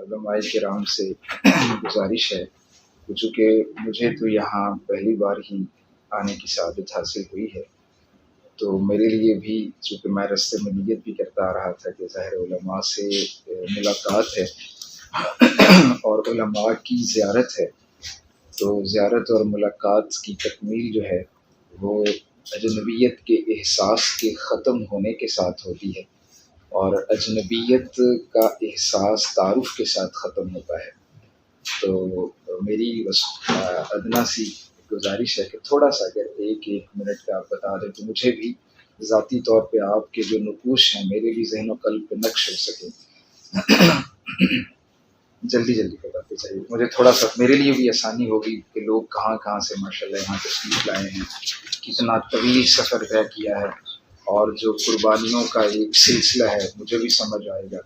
علماء کرام سے گزارش ہے، چونکہ مجھے تو یہاں پہلی بار ہی آنے کی سعادت حاصل ہوئی ہے، تو میرے لیے بھی چونکہ میں رستے میں نیت بھی کرتا آ رہا تھا کہ ظاہر علماء سے ملاقات ہے اور علماء کی زیارت ہے، تو زیارت اور ملاقات کی تکمیل جو ہے وہ اجنبیت کے احساس کے ختم ہونے کے ساتھ ہوتی ہے، اور اجنبیت کا احساس تعارف کے ساتھ ختم ہوتا ہے۔ تو میری بس ادنا سی گزارش ہے کہ تھوڑا سا اگر ایک منٹ کا آپ بتا دیں تو مجھے بھی ذاتی طور پہ آپ کے جو نقوش ہیں میرے بھی ذہن و قلب پہ نقش ہو سکے۔ جلدی بتاتے چاہیے، مجھے تھوڑا سا میرے لیے بھی آسانی ہوگی کہ لوگ کہاں کہاں سے ماشاءاللہ یہاں تشریف لائے ہیں، کتنا طویل سفر طے کیا ہے، اور جو قربانیوں کا ایک سلسلہ ہے مجھے بھی سمجھ آئے گا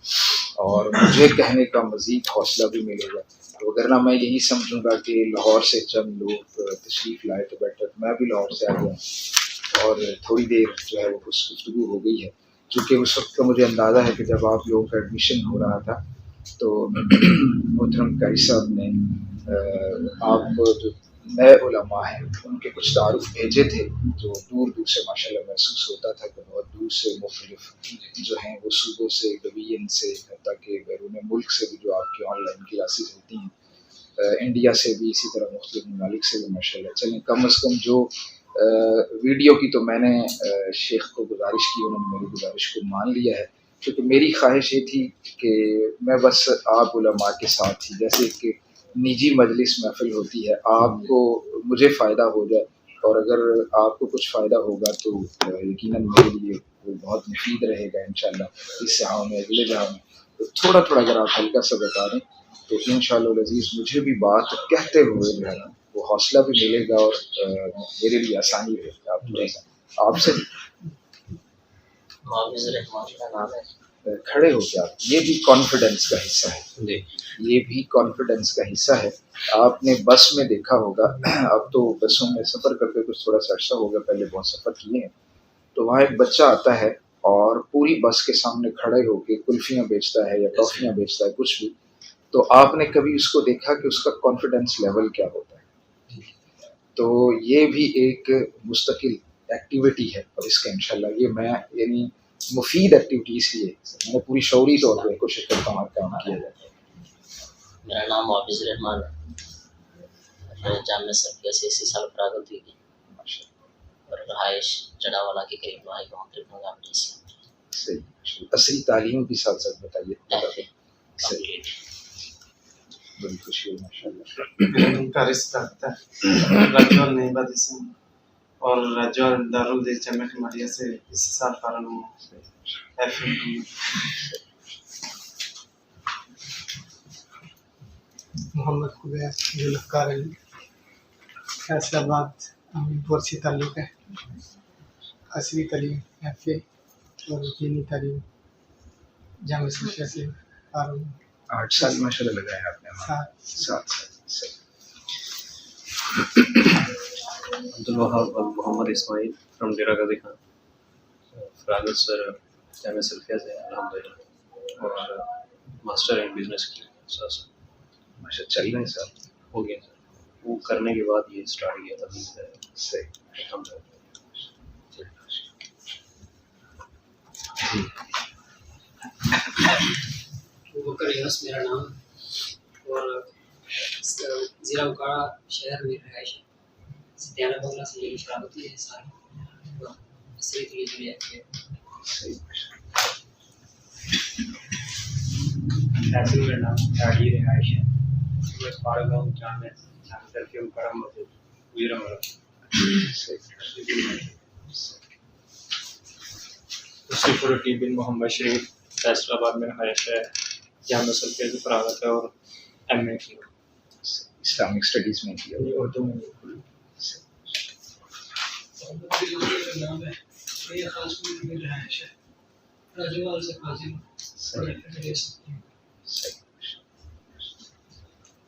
اور مجھے کہنے کا مزید حوصلہ بھی ملے گا۔ تو اگر نہ میں یہی سمجھوں گا کہ لاہور سے چند لوگ تشریف لائے تو بیٹر میں بھی لاہور سے آ گیا اور تھوڑی دیر جو ہے وہ کچھ گفتگو ہو گئی ہے، چونکہ اس وقت کا مجھے اندازہ ہے کہ جب آپ لوگوں کا ایڈمیشن ہو رہا تھا تو محترم قاری صاحب نے آپ جو نئے علماء ہیں ان کے کچھ تعارف بھیجے تھے، جو دور دور سے ماشاءاللہ محسوس ہوتا تھا کہ بہت دور سے مختلف جو ہیں وہ صوبوں سے، ڈویژن سے، حتیٰ کہ بیرون ملک سے بھی جو آپ کی آن لائن کلاسز ہوتی ہیں، انڈیا سے بھی، اسی طرح مختلف ممالک سے بھی ماشاءاللہ۔ چلیں کم از کم جو ویڈیو کی تو میں نے شیخ کو گزارش کی، انہوں نے میری گزارش کو مان لیا ہے، کیونکہ میری خواہش یہ تھی کہ میں بس آپ علماء کے ساتھ ہی جیسے کہ نجی مجلس محفل ہوتی ہے، آپ کو مجھے فائدہ ہو جائے، اور اگر آپ کو کچھ فائدہ ہوگا تو یقیناً میرے لیے وہ بہت مفید رہے گا انشاءاللہ، اس جہاں میں اگلے جہاں میں۔ تو تھوڑا اگر آپ ہلکا سا بتا دیں تو انشاءاللہ العزیز مجھے بھی بات کہتے ہوئے جو ہے نا وہ حوصلہ بھی ملے گا اور میرے لیے آسانی رہے گا۔ آپ سے کھڑے ہو کے آپ، یہ بھی کانفیڈنس کا حصہ ہے، یہ بھی کانفیڈنس کا حصہ ہے۔ آپ نے بس میں دیکھا ہوگا، اب تو بسوں میں سفر کرتے کچھ تھوڑا سا عرصہ ہوگا، پہلے بہت سفر کیے ہیں، تو وہاں ایک بچہ آتا ہے اور پوری بس کے سامنے کھڑے ہو کے کلفیاں بیچتا ہے یا ٹافیاں بیچتا ہے، کچھ بھی، تو آپ نے کبھی اس کو دیکھا کہ اس کا کانفیڈنس لیول کیا ہوتا ہے؟ تو یہ بھی ایک مستقل ایکٹیویٹی ہے، اور اس کا انشاءاللہ یہ میں یعنی مفید ایکٹیویٹیز ہی ہے، میں پوری شعوری طور پہ کوشش کرتا ہوں کام کیا جائے۔ میرا نام معافظ الرحمان ہے، جامعہ سرفیہ سے اسی سال فراغت ہوئی اور رہائش جڑاوالا کے قریب وہاں کا مختلف صحیح، عصری تعلیم بھی ساتھ ساتھ بتائیے۔ صحیح، بڑی خوشی ہے ماشاءاللہ۔ ان کا رزق رکھتا ہے رجوع نہیں بدسم اور رجوع دارالدیس جامعہ خماریہ سے اسی سال فارغ ہوں۔ محمد قبیس ذوالفقار علی، فیصل آباد امین پور سے تعلق ہے، عصری تعلیم ایف اے اور دینی تعلیم جامعہ سرفیہ سے فارغ ہوں۔ 8 سال ماشاءاللہ لگایا آپ نے؟ 7 سال۔ عبدالوہاب محمد اسماعیل فرام ڈیرہ غازی خان، فراغت سر جامعہ سلفیہ سے الحمدللہ، اور ماسٹر ان بزنس کی ساتھ ساتھ ماشاء چل رہے ہیں سر، ہو گیا سر، وہ کرنے کے بعد یہ اسٹارٹ کیا تھا۔ صحیح، الحمدللہ۔ بکر یونس میرا نام، اور ضلع اوکاڑا شہر میں رہائش ہے۔ ستیانہ بنگلہ سے میری فراغت ہوئی ہے سال عصری کے لیے جڑے ہیں۔ فیصل میرا نام، گاڑی رہائش ہے، میں فارغ ہوں جامعہ سرفیہ مکرم مسجد ویرم۔ صفر رقیب بن محمد شریف، فیصل آباد میں رہائش ہے، جامعہ سلفیہ سے فراغت ہے اور ایم اے کی اسلامک اسٹڈیز میں کیا، اردو میں۔ نام ہے یہ خاص میں رہائش ہے، راجوال سے قاضی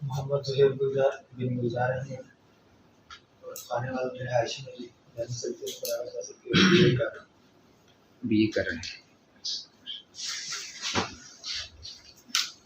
محمد زہیر بن گلزار ہے، خانے والا رہائش میں جامعہ سلفیہ سے فراغت ہے، بی اے کر رہے ہیں۔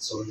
16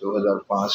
2005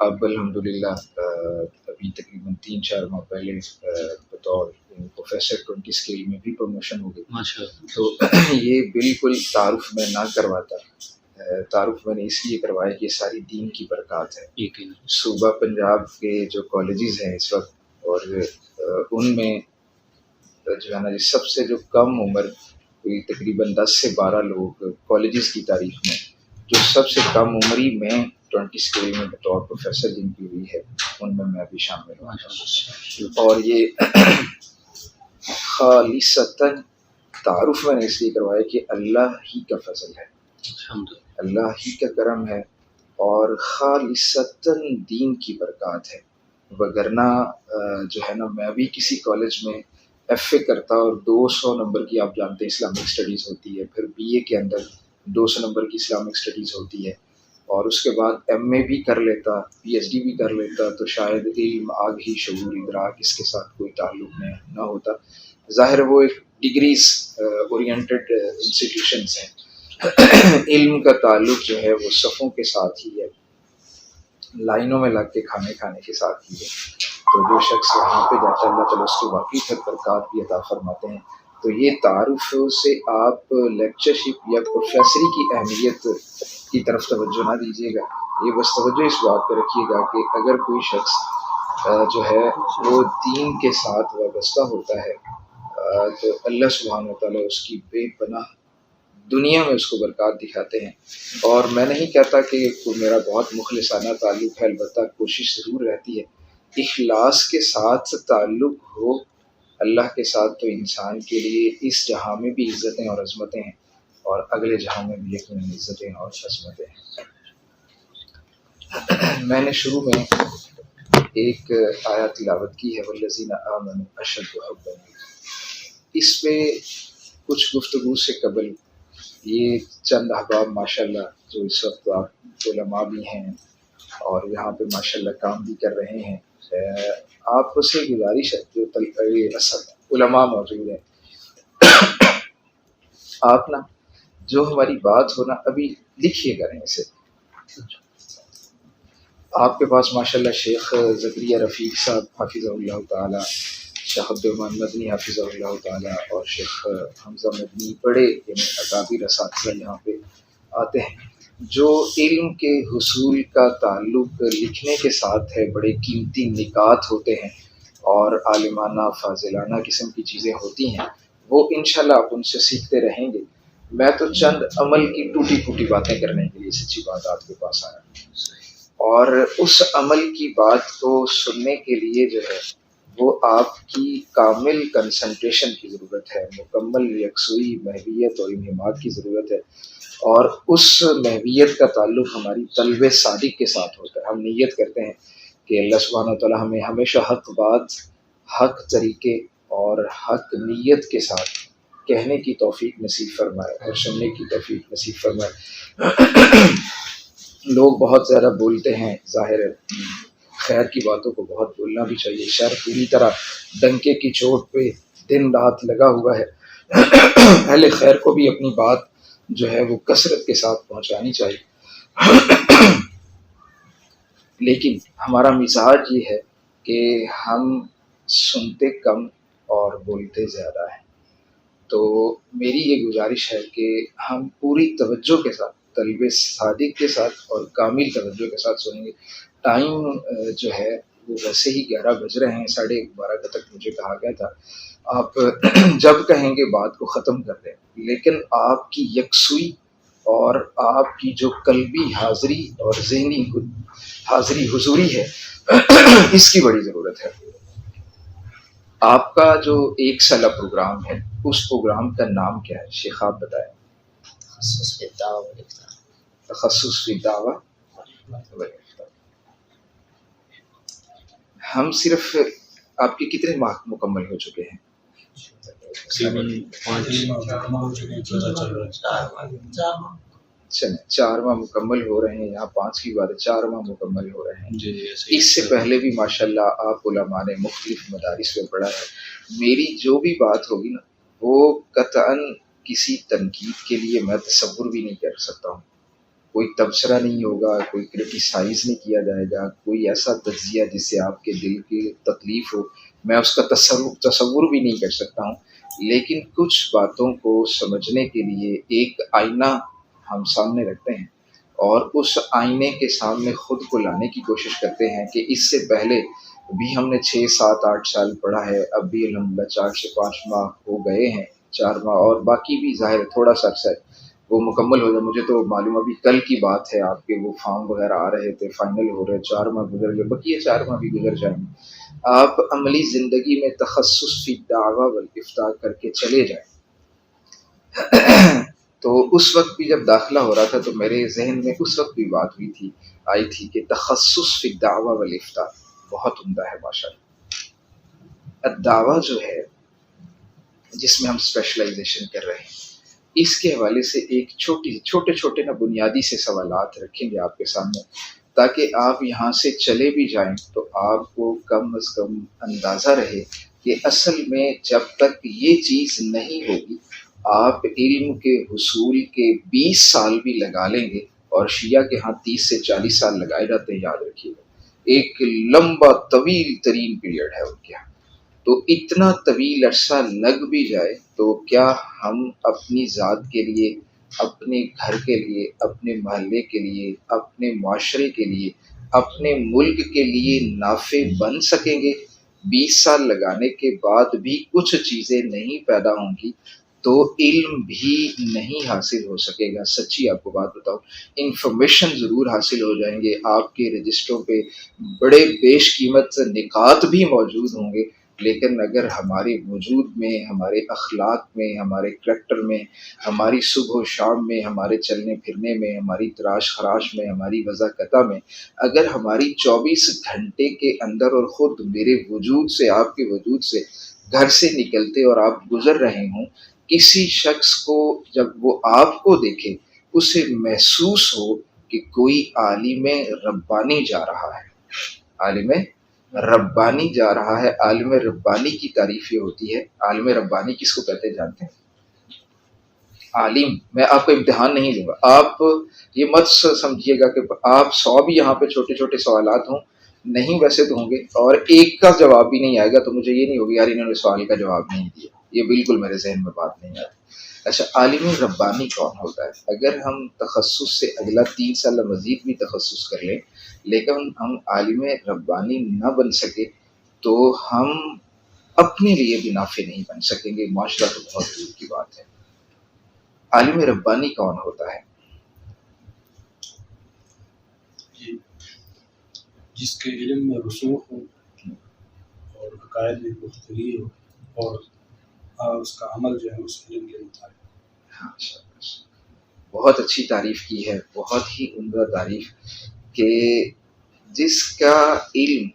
اب الحمدللہ ابھی تقریباً 3-4 ماہ پہلے بطور پروفیسر 20 اسکیل میں بھی پروموشن ہو گئی. ماشاءاللہ. تو یہ بالکل تعارف میں نہ کرواتا. تعارف میں نے اس لیے کروایا کہ یہ ساری دین کی برکات ہے. یقین. صوبہ پنجاب کے جو کالجز ہیں اس وقت، اور ان میں جو ہے نا سب سے جو کم عمر کوئی تقریباً 10 سے 12 لوگ کالجز کی تاریخ میں، جو سب سے کم عمری میں 20 اسکیل میں بطور پروفیسر جن کی ہوئی ہے، ان میں بھی شامل ہوں. اور یہ خالصتاً تعارف میں نے اس لیے کروایا کہ اللہ ہی کا فضل ہے، اللہ ہی کا کرم ہے، اور خالصتاً دین کی برکات ہے. وگرنہ جو ہے نا میں بھی کسی کالج میں ایف اے کرتا اور 200 نمبر کی، آپ جانتے ہیں اسلامک اسٹڈیز ہوتی ہے، پھر بی اے کے اندر 200 نمبر کی اسلامک اسٹڈیز ہوتی ہے، اور اس کے بعد ایم اے بھی کر لیتا، پی ایچ ڈی بھی کر لیتا، تو شاید علم، آگہی، شعور، ادراک اس کے ساتھ کوئی تعلق نہ ہوتا. ظاہر وہ ایک ڈگریز اورینٹڈ انسٹیٹیوشنس ہیں. علم کا تعلق جو ہے وہ صفوں کے ساتھ ہی ہے، لائنوں میں لگ کے کھانے کے ساتھ ہی ہے. تو جو شخص وہاں پہ جاتا ہے اللہ تعالیٰ اس کو واقعی پھر برکات بھی عطا فرماتے ہیں. تو یہ تعارف سے آپ لیکچرشپ یا پروفیسری کی اہمیت کی طرف توجہ نہ دیجیے گا. یہ بس توجہ اس بات پہ رکھیے گا کہ اگر کوئی شخص جو ہے وہ دین کے ساتھ وابستہ ہوتا ہے تو اللہ سبحانہ وتعالیٰ اس کی بے پناہ دنیا میں اس کو برکات دکھاتے ہیں. اور میں نہیں کہتا کہ میرا بہت مخلصانہ تعلق ہے، البتہ کوشش ضرور رہتی ہے اخلاص کے ساتھ تعلق ہو اللہ کے ساتھ، تو انسان کے لیے اس جہاں میں بھی عزتیں اور عظمتیں ہیں، اور اگلے جہاں میں بھی یقیناً عزتیں اور عظمتیں ہیں. میں نے شروع میں ایک آیت تلاوت کی ہے، والذین آمنوا اشد حبا. اس پہ کچھ گفتگو سے قبل یہ چند احباب ماشاءاللہ جو اس وقت آپ علماء بھی ہیں اور یہاں پہ ماشاءاللہ کام بھی کر رہے ہیں، آپ سے گزارش ہے جو علماء موجود ہیں، آپ نا جو ہماری بات ہونا ابھی لکھیے کریں اسے. آپ کے پاس ماشاءاللہ شیخ زکریا رفیق صاحب حافظہ اللہ تعالی، شیخ عبدالرحمن مدنی حافظہ اللہ تعالی، اور شیخ حمزہ مدنی بڑے اکابر اساتذہ یہاں پہ آتے ہیں جو علم کے حصول کا تعلق لکھنے کے ساتھ ہے. بڑے قیمتی نکات ہوتے ہیں اور عالمانہ فاضلانہ قسم کی چیزیں ہوتی ہیں، وہ انشاءاللہ آپ ان سے سیکھتے رہیں گے. میں تو چند عمل کی ٹوٹی پھوٹی باتیں کرنے کے لیے سچی بات آپ کے پاس آیا، اور اس عمل کی بات کو سننے کے لیے جو ہے وہ آپ کی کامل کنسنٹریشن کی ضرورت ہے، مکمل یکسوئی، محویت اور انہماک کی ضرورت ہے. اور اس محویت کا تعلق ہماری طلب صادق کے ساتھ ہوتا ہے. ہم نیت کرتے ہیں کہ اللہ سبحانہ وتعالیٰ ہمیں ہمیشہ حق بات، حق طریقے اور حق نیت کے ساتھ کہنے کی توفیق نصیب فرمائے اور سننے کی توفیق نصیب فرمائے. لوگ بہت زیادہ بولتے ہیں، ظاہر ہے خیر کی باتوں کو بہت بولنا بھی چاہیے. شر پوری طرح ڈنکے کی چوٹ پہ دن رات لگا ہوا ہے. اہل خیر کو بھی اپنی بات جو ہے وہ کثرت کے ساتھ پہنچانی چاہیے. لیکن ہمارا مزاج یہ ہے کہ ہم سنتے کم اور بولتے زیادہ ہیں. تو میری یہ گزارش ہے کہ ہم پوری توجہ کے ساتھ، طلب صادق کے ساتھ اور کامل توجہ کے ساتھ سنیں گے. ٹائم جو ہے وہ ویسے ہی 11 بج رہے ہیں، 12:30 تک مجھے کہا گیا تھا. آپ جب کہیں گے بات کو ختم کر دیں، لیکن آپ کی یکسوئی اور آپ کی جو قلبی حاضری اور ذہنی حاضری حضوری ہے اس کی بڑی ضرورت ہے. آپ کا جو 1 سالہ پروگرام ہے اس پروگرام کا نام کیا ہے شیخ آپ بتائیں؟ تخصص فی الدعوہ والافتاء. تخصص فی الدعوہ والافتاء. ہم صرف آپ کے کتنے ماہ مکمل ہو چکے ہیں؟ 4 ماہ مکمل ہو رہے ہیں. یہاں 5 کی بات ہے، 4 ماہ مکمل ہو رہے ہیں. اس سے پہلے بھی ماشاءاللہ آپ علماء نے مختلف مدارس میں پڑھا ہے. میری جو بھی بات ہوگی نا وہ قطعاً کسی تنقید کے لیے میں تصور بھی نہیں کر سکتا ہوں. کوئی تبصرہ نہیں ہوگا، کوئی کرٹیسائز نہیں کیا جائے گا، کوئی ایسا تجزیہ جس سے آپ کے دل کی تکلیف ہو، میں اس کا تصور بھی نہیں کر سکتا ہوں، لیکن کچھ باتوں کو سمجھنے کے لیے ایک آئینہ ہم سامنے رکھتے ہیں اور اس آئینے کے سامنے خود کو لانے کی کوشش کرتے ہیں کہ اس سے پہلے بھی ہم نے 6 7 8 سال پڑھا ہے، اب بھی الحمدللہ 4 سے 5 ماہ ہو گئے ہیں، 4 ماہ اور باقی بھی ظاہر تھوڑا سا عرصہ ہے وہ مکمل ہو جائے. مجھے تو معلوم ابھی کل کی بات ہے، آپ کے وہ فارم وغیرہ آ رہے تھے، فائنل ہو رہے، 4 ماہ گزر گئے، بقیہ 4 ماہ بھی گزر جائیں گے. آپ عملی زندگی میں تخصص فی دعویٰ والافتاء کر کے چلے جائیں. تو اس وقت بھی جب داخلہ ہو رہا تھا تو میرے ذہن میں اس وقت بھی بات آئی تھی کہ تخصص فی دعویٰ والافتاء بہت عمدہ ہے ماشاءاللہ. الدعویٰ جو ہے جس میں ہم اسپیشلائزیشن کر رہے ہیں، اس کے حوالے سے ایک چھوٹے نہ بنیادی سے سوالات رکھیں گے آپ کے سامنے، تاکہ آپ یہاں سے چلے بھی جائیں تو آپ کو کم از کم اندازہ رہے کہ اصل میں جب تک یہ چیز نہیں ہوگی آپ علم کے حصول کے 20 سال بھی لگا لیں گے، اور شیعہ کے ہاں 30 سے 40 سال لگائے جاتے ہیں، یاد رکھیے گا، ایک لمبا طویل ترین پیریڈ ہے ان کے ہاں. تو اتنا طویل عرصہ لگ بھی جائے تو کیا ہم اپنی ذات کے لیے، اپنے گھر کے لیے، اپنے محلے کے لیے، اپنے معاشرے کے لیے، اپنے ملک کے لیے نافع بن سکیں گے؟ 20 سال لگانے کے بعد بھی کچھ چیزیں نہیں پیدا ہوں گی تو علم بھی نہیں حاصل ہو سکے گا. سچی آپ کو بات بتاؤ، انفارمیشن ضرور حاصل ہو جائیں گے، آپ کے رجسٹروں پہ بڑے بیش قیمت نکات بھی موجود ہوں گے، لیکن اگر ہمارے وجود میں، ہمارے اخلاق میں، ہمارے کریکٹر میں، ہماری صبح و شام میں، ہمارے چلنے پھرنے میں، ہماری تراش خراش میں، ہماری وضاقتہ میں، اگر ہماری 24 گھنٹے کے اندر اور خود میرے وجود سے، آپ کے وجود سے گھر سے نکلتے اور آپ گزر رہے ہوں، کسی شخص کو جب وہ آپ کو دیکھے اسے محسوس ہو کہ کوئی عالم ربانی جا رہا ہے، عالم ربانی جا رہا ہے. عالم ربانی کی تعریف یہ ہوتی ہے، عالم ربانی کس کو کہتے ہیں جانتے ہیں؟ عالم، میں آپ کو امتحان نہیں لوں گا، آپ یہ مت سمجھیے گا کہ آپ 100 بھی یہاں پہ چھوٹے چھوٹے سوالات ہوں، نہیں ویسے تو ہوں گے، اور ایک کا جواب بھی نہیں آئے گا تو مجھے یہ نہیں ہوگا یار انہوں نے سوال کا جواب نہیں دیا، یہ بالکل میرے ذہن میں بات نہیں آتی. اچھا، عالم ربانی کون ہوتا ہے؟ اگر ہم تخصص سے اگلا 3 سال مزید بھی تخصص کر لیں لیکن ہم عالم ربانی نہ بن سکے تو ہم اپنے لیے بھی نافع نہیں بن سکیں گے، معاشرہ تو بہت دور کی بات ہے. عالم ربانی کون ہوتا ہے؟ جس کے علم میں رسوخ ہو اور عقائد میں پختگی ہو اور اس کا عمل جو ہے اس علم کے مطابق. بہت اچھی تعریف کی ہے، بہت ہی عمدہ تعریف، کہ جس کا علم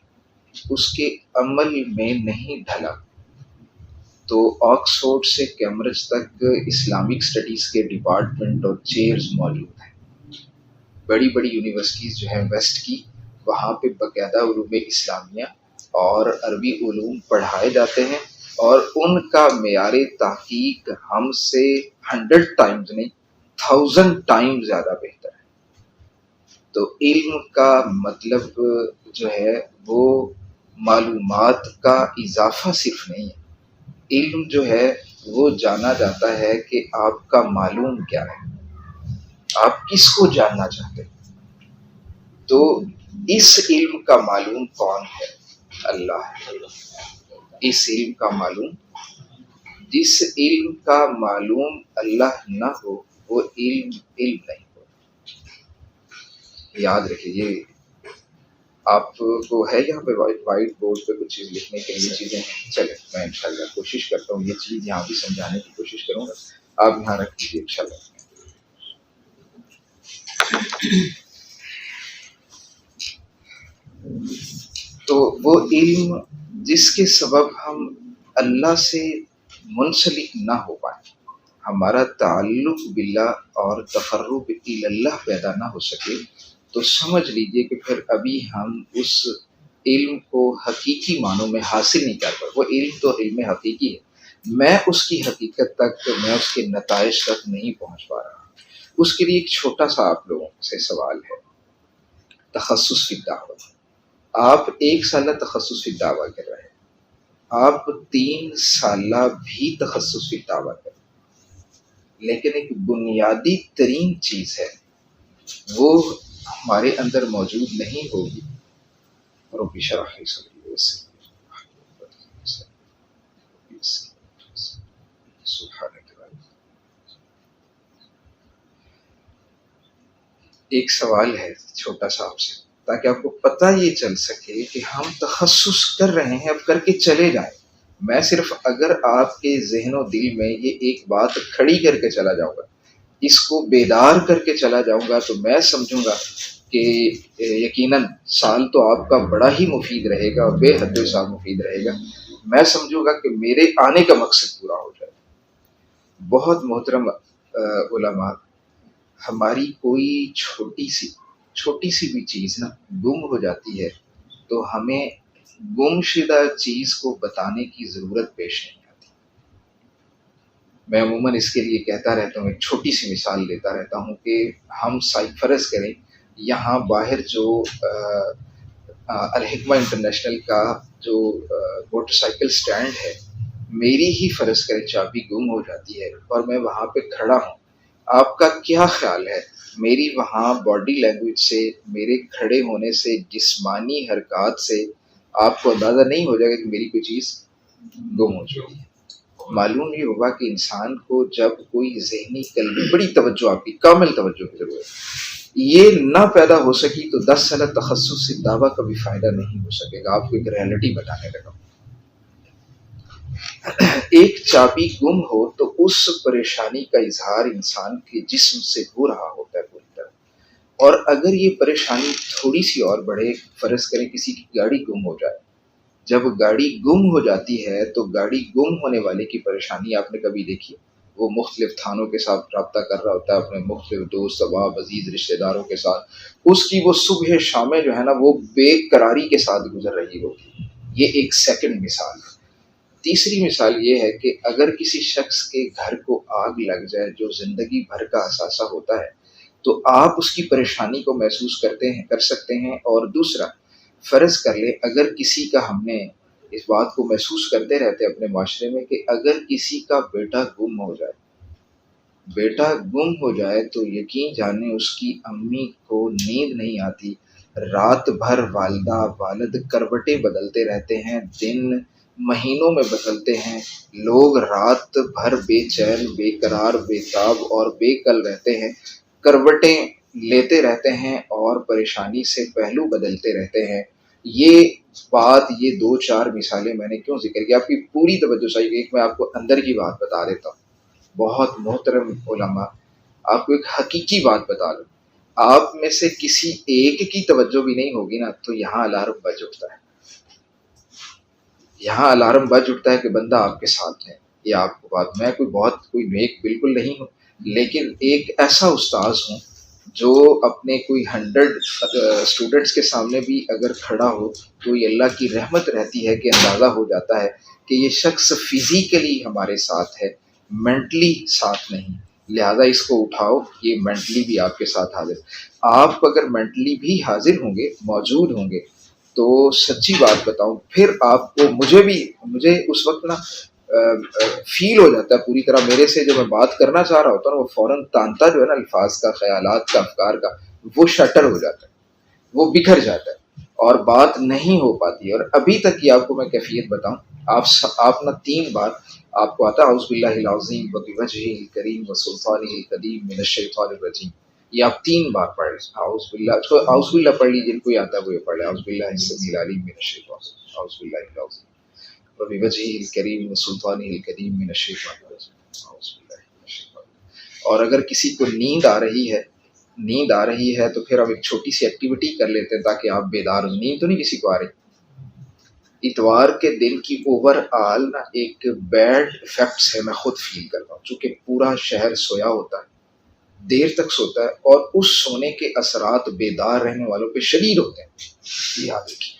اس کے عمل میں نہیں ڈھلا. تو آکسفورڈ سے کیمبرج تک اسلامک اسٹڈیز کے ڈپارٹمنٹ اور چیئرز موجود ہیں. بڑی بڑی یونیورسٹیز جو ہیں ویسٹ کی، وہاں پہ باقاعدہ علوم اسلامیہ اور عربی علوم پڑھائے جاتے ہیں، اور ان کا معیار تحقیق ہم سے 100 ٹائمز نہیں 1000 ٹائمز زیادہ بہتر ہے. تو علم کا مطلب جو ہے وہ معلومات کا اضافہ صرف نہیں ہے، علم جو ہے وہ جانا جاتا ہے کہ آپ کا معلوم کیا ہے، آپ کس کو جاننا چاہتے ہیں. تو اس علم کا معلوم کون ہے؟ اللہ ہے. اس علم کا معلوم، جس علم کا معلوم اللہ نہ ہو وہ علم نہیں ہو. یاد رکھیے، یہ آپ کو ہے یہاں پہ وائٹ بورڈ پہ کچھ چیز لکھنے کے لیے چیزیں ہیں. چلے میں انشاءاللہ کوشش کرتا ہوں یہ چیز یہاں بھی سمجھانے کی کوشش کروں گا، آپ یہاں رکھ لیجیے انشاءاللہ. تو وہ علم جس کے سبب ہم اللہ سے منسلک نہ ہو پائیں، ہمارا تعلق باللہ اور تقرب اللہ پیدا نہ ہو سکے، تو سمجھ لیجئے کہ پھر ابھی ہم اس علم کو حقیقی معنوں میں حاصل نہیں کر پائے. وہ علم تو علم حقیقی ہے، میں اس کی حقیقت تک، میں اس کے نتائج تک نہیں پہنچ پا رہا. اس کے لیے ایک چھوٹا سا آپ لوگوں سے سوال ہے. تخصص فی الدعوہ. آپ 1 سالہ تخصص فی الدعوہ کر رہے ہیں، آپ 3 سالہ بھی تخصص فی الدعوہ کر رہے ہیں، لیکن ایک بنیادی ترین چیز ہے وہ ہمارے اندر موجود نہیں ہوگی. رب اشرح لی صدری ویسر لی امری سبحانک. ایک سوال ہے چھوٹا سا آپ سے، تاکہ آپ کو پتہ یہ چل سکے کہ ہم تخصص کر رہے ہیں، اب کر کے چلے جائیں. میں صرف اگر آپ کے ذہن و دل میں یہ ایک بات کھڑی کر کے چلا جاؤں گا، اس کو بیدار کر کے چلا جاؤں گا، تو میں سمجھوں گا کہ یقیناً سال تو آپ کا بڑا ہی مفید رہے گا اور بے حد سال مفید رہے گا. میں سمجھوں گا کہ میرے آنے کا مقصد پورا ہو جائے. بہت محترم علماء، ہماری کوئی چھوٹی سی بھی چیز نا گم ہو جاتی ہے تو ہمیں گم شدہ چیز کو بتانے کی ضرورت پیش نہیں آتی. میں عموماً اس کے لیے کہتا رہتا ہوں، ایک چھوٹی سی مثال لیتا رہتا ہوں کہ ہم فرض کریں یہاں باہر جو الحکمہ انٹرنیشنل کا جو موٹر سائیکل سٹینڈ ہے، میری ہی فرض کریں چابی گم ہو جاتی ہے اور میں وہاں پہ کھڑا ہوں. آپ کا کیا خیال ہے میری وہاں باڈی لینگویج سے، میرے کھڑے ہونے سے، جسمانی حرکات سے آپ کو اندازہ نہیں ہو جائے گا کہ میری کوئی چیز گم ہو چکی ہے؟ معلوم یہ ہوگا کہ انسان کو جب کوئی ذہنی قلبی بڑی توجہ، آپ کی کامل توجہ کی ضرورت ہے، یہ نہ پیدا ہو سکی تو 10 سالہ تخصص سے دعویٰ کا بھی فائدہ نہیں ہو سکے گا. آپ کو ایک ریالٹی بتانے لگا. ایک چابی گم ہو تو اس پریشانی کا اظہار انسان کے جسم سے ہو رہا ہوتا ہے پوری طرح. اور اگر یہ پریشانی تھوڑی سی اور بڑھے، فرض کریں کسی کی گاڑی گم ہو جائے. جب گاڑی گم ہو جاتی ہے تو گاڑی گم ہونے والے کی پریشانی آپ نے کبھی دیکھی؟ وہ مختلف تھانوں کے ساتھ رابطہ کر رہا ہوتا ہے، اپنے مختلف دوست احباب عزیز رشتہ داروں کے ساتھ. اس کی وہ صبح شامیں جو ہے نا وہ بے قراری کے ساتھ گزر رہی ہوتی. یہ ایک سیکنڈ مثال ہے. تیسری مثال یہ ہے کہ اگر کسی شخص کے گھر کو آگ لگ جائے جو زندگی بھر کا اثاثہ ہوتا ہے تو آپ اس کی پریشانی کو محسوس کر سکتے ہیں. اور دوسرا فرض کر لیں اگر کسی کا، ہم نے اس بات کو محسوس کرتے رہتے اپنے معاشرے میں کہ اگر کسی کا بیٹا گم ہو جائے تو یقین جانے اس کی امی کو نیند نہیں آتی. رات بھر والدہ والد کروٹیں بدلتے رہتے ہیں، دن مہینوں میں بدلتے ہیں. لوگ رات بھر بے چین، بے قرار، بے تاب اور بے کل رہتے ہیں، کروٹیں لیتے رہتے ہیں اور پریشانی سے پہلو بدلتے رہتے ہیں. یہ 2-4 مثالیں میں نے کیوں ذکر کی؟ آپ کی پوری توجہ چاہیے. ایک میں آپ کو اندر کی بات بتا دیتا ہوں. بہت محترم علماء، آپ کو ایک حقیقی بات بتا دوں، آپ میں سے کسی ایک کی توجہ بھی نہیں ہوگی نا تو یہاں الارم بج اٹھتا ہے. یہاں الارم بج اٹھتا ہے کہ بندہ آپ کے ساتھ ہے. یہ آپ کو بات، میں کوئی نیک بالکل نہیں ہوں، لیکن ایک ایسا استاذ ہوں جو اپنے کوئی 100 اسٹوڈنٹس کے سامنے بھی اگر کھڑا ہو تو یہ اللہ کی رحمت رہتی ہے کہ اندازہ ہو جاتا ہے کہ یہ شخص فزیکلی ہمارے ساتھ ہے، مینٹلی ساتھ نہیں. لہذا اس کو اٹھاؤ، یہ مینٹلی بھی آپ کے ساتھ حاضر. آپ اگر مینٹلی بھی حاضر ہوں گے، موجود ہوں گے، تو سچی بات بتاؤں پھر آپ کو، مجھے اس وقت نا فیل ہو جاتا ہے پوری طرح. میرے سے جو میں بات کرنا چاہ رہا ہوتا ہے نا وہ فوراً تانتا جو ہے نا الفاظ کا، خیالات کا، افکار کا، وہ شٹر ہو جاتا ہے، وہ بکھر جاتا ہے اور بات نہیں ہو پاتی. اور ابھی تک کی آپ کو میں کیفیت بتاؤں، آپ نا 3 بار آپ کو آتا ہے اعوذ باللہ العظیم وبوجہہ الکریم وسلطانہ القدیم من الشیطان الرجیم. یہ آپ 3 بار پڑھ لیں. اعوذ باللہ پڑھ لیجیے، جن کو آتا ہے وہ یہ پڑھ لیں. اعوذ باللہ السمیع العلیم من الشیطان، اعوذ باللہ العظیم وبوجہہ الکریم وسلطانہ القدیم من الشیطان الرجیم، اعوذ باللہ من الشیطان. اور اگر کسی کو نیند آ رہی ہے تو پھر اب ایک چھوٹی سی ایکٹیویٹی کر لیتے ہیں تاکہ آپ بیدار ہوں. نیند تو نہیں کسی کو آ رہی؟ اتوار کے دن کی اوور آل نا ایک بیڈ ایفیکٹس ہے، میں خود فیل کرتا ہوں، چونکہ پورا شہر سویا ہوتا ہے، دیر تک سوتا ہے، اور اس سونے کے اثرات بیدار رہنے والوں پہ شدید ہوتے ہیں. یہ یاد رکھیے،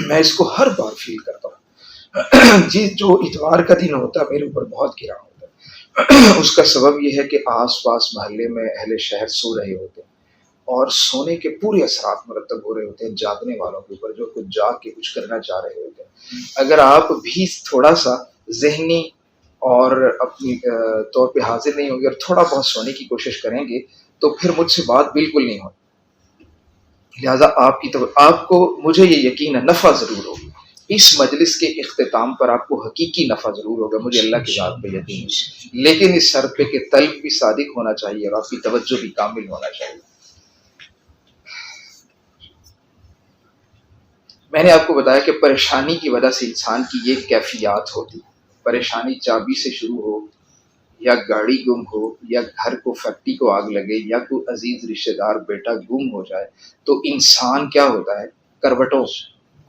میں اس کو ہر بار فیل کرتا ہوں. جی جو اتوار کا دن ہوتا ہے میرے اوپر بہت گرا ہوتا ہے. اس کا سبب یہ ہے کہ آس پاس محلے میں اہل شہر سو رہے ہوتے ہیں اور سونے کے پورے اثرات مرتب ہو رہے ہوتے ہیں جاگنے والوں کے اوپر جو کچھ جاگ کے کچھ کرنا چاہ رہے ہوتے ہیں. اگر آپ بھی تھوڑا سا ذہنی اور اپنی طور پہ حاضر نہیں ہوں گے اور تھوڑا بہت سونے کی کوشش کریں گے تو پھر مجھ سے بات بالکل نہیں ہوتی. لہٰذا آپ کو مجھے یہ یقین ہے نفع ضرور ہوگا اس مجلس کے اختتام پر، آپ کو حقیقی نفع ضرور ہوگا، مجھے اللہ کی ذات پہ یقین ہے، لیکن اس شرط پہ کہ طلب بھی صادق ہونا چاہیے اور آپ کی توجہ بھی کامل ہونا چاہیے. میں نے آپ کو بتایا کہ پریشانی کی وجہ سے انسان کی یہ کیفیات ہوتی. پریشانی چابی سے شروع ہو، یا گاڑی گم ہو، یا گھر کو فیکٹری کو آگ لگے، یا کوئی عزیز رشتہ دار بیٹا گم ہو جائے، تو انسان کیا ہوتا ہے، کروٹوں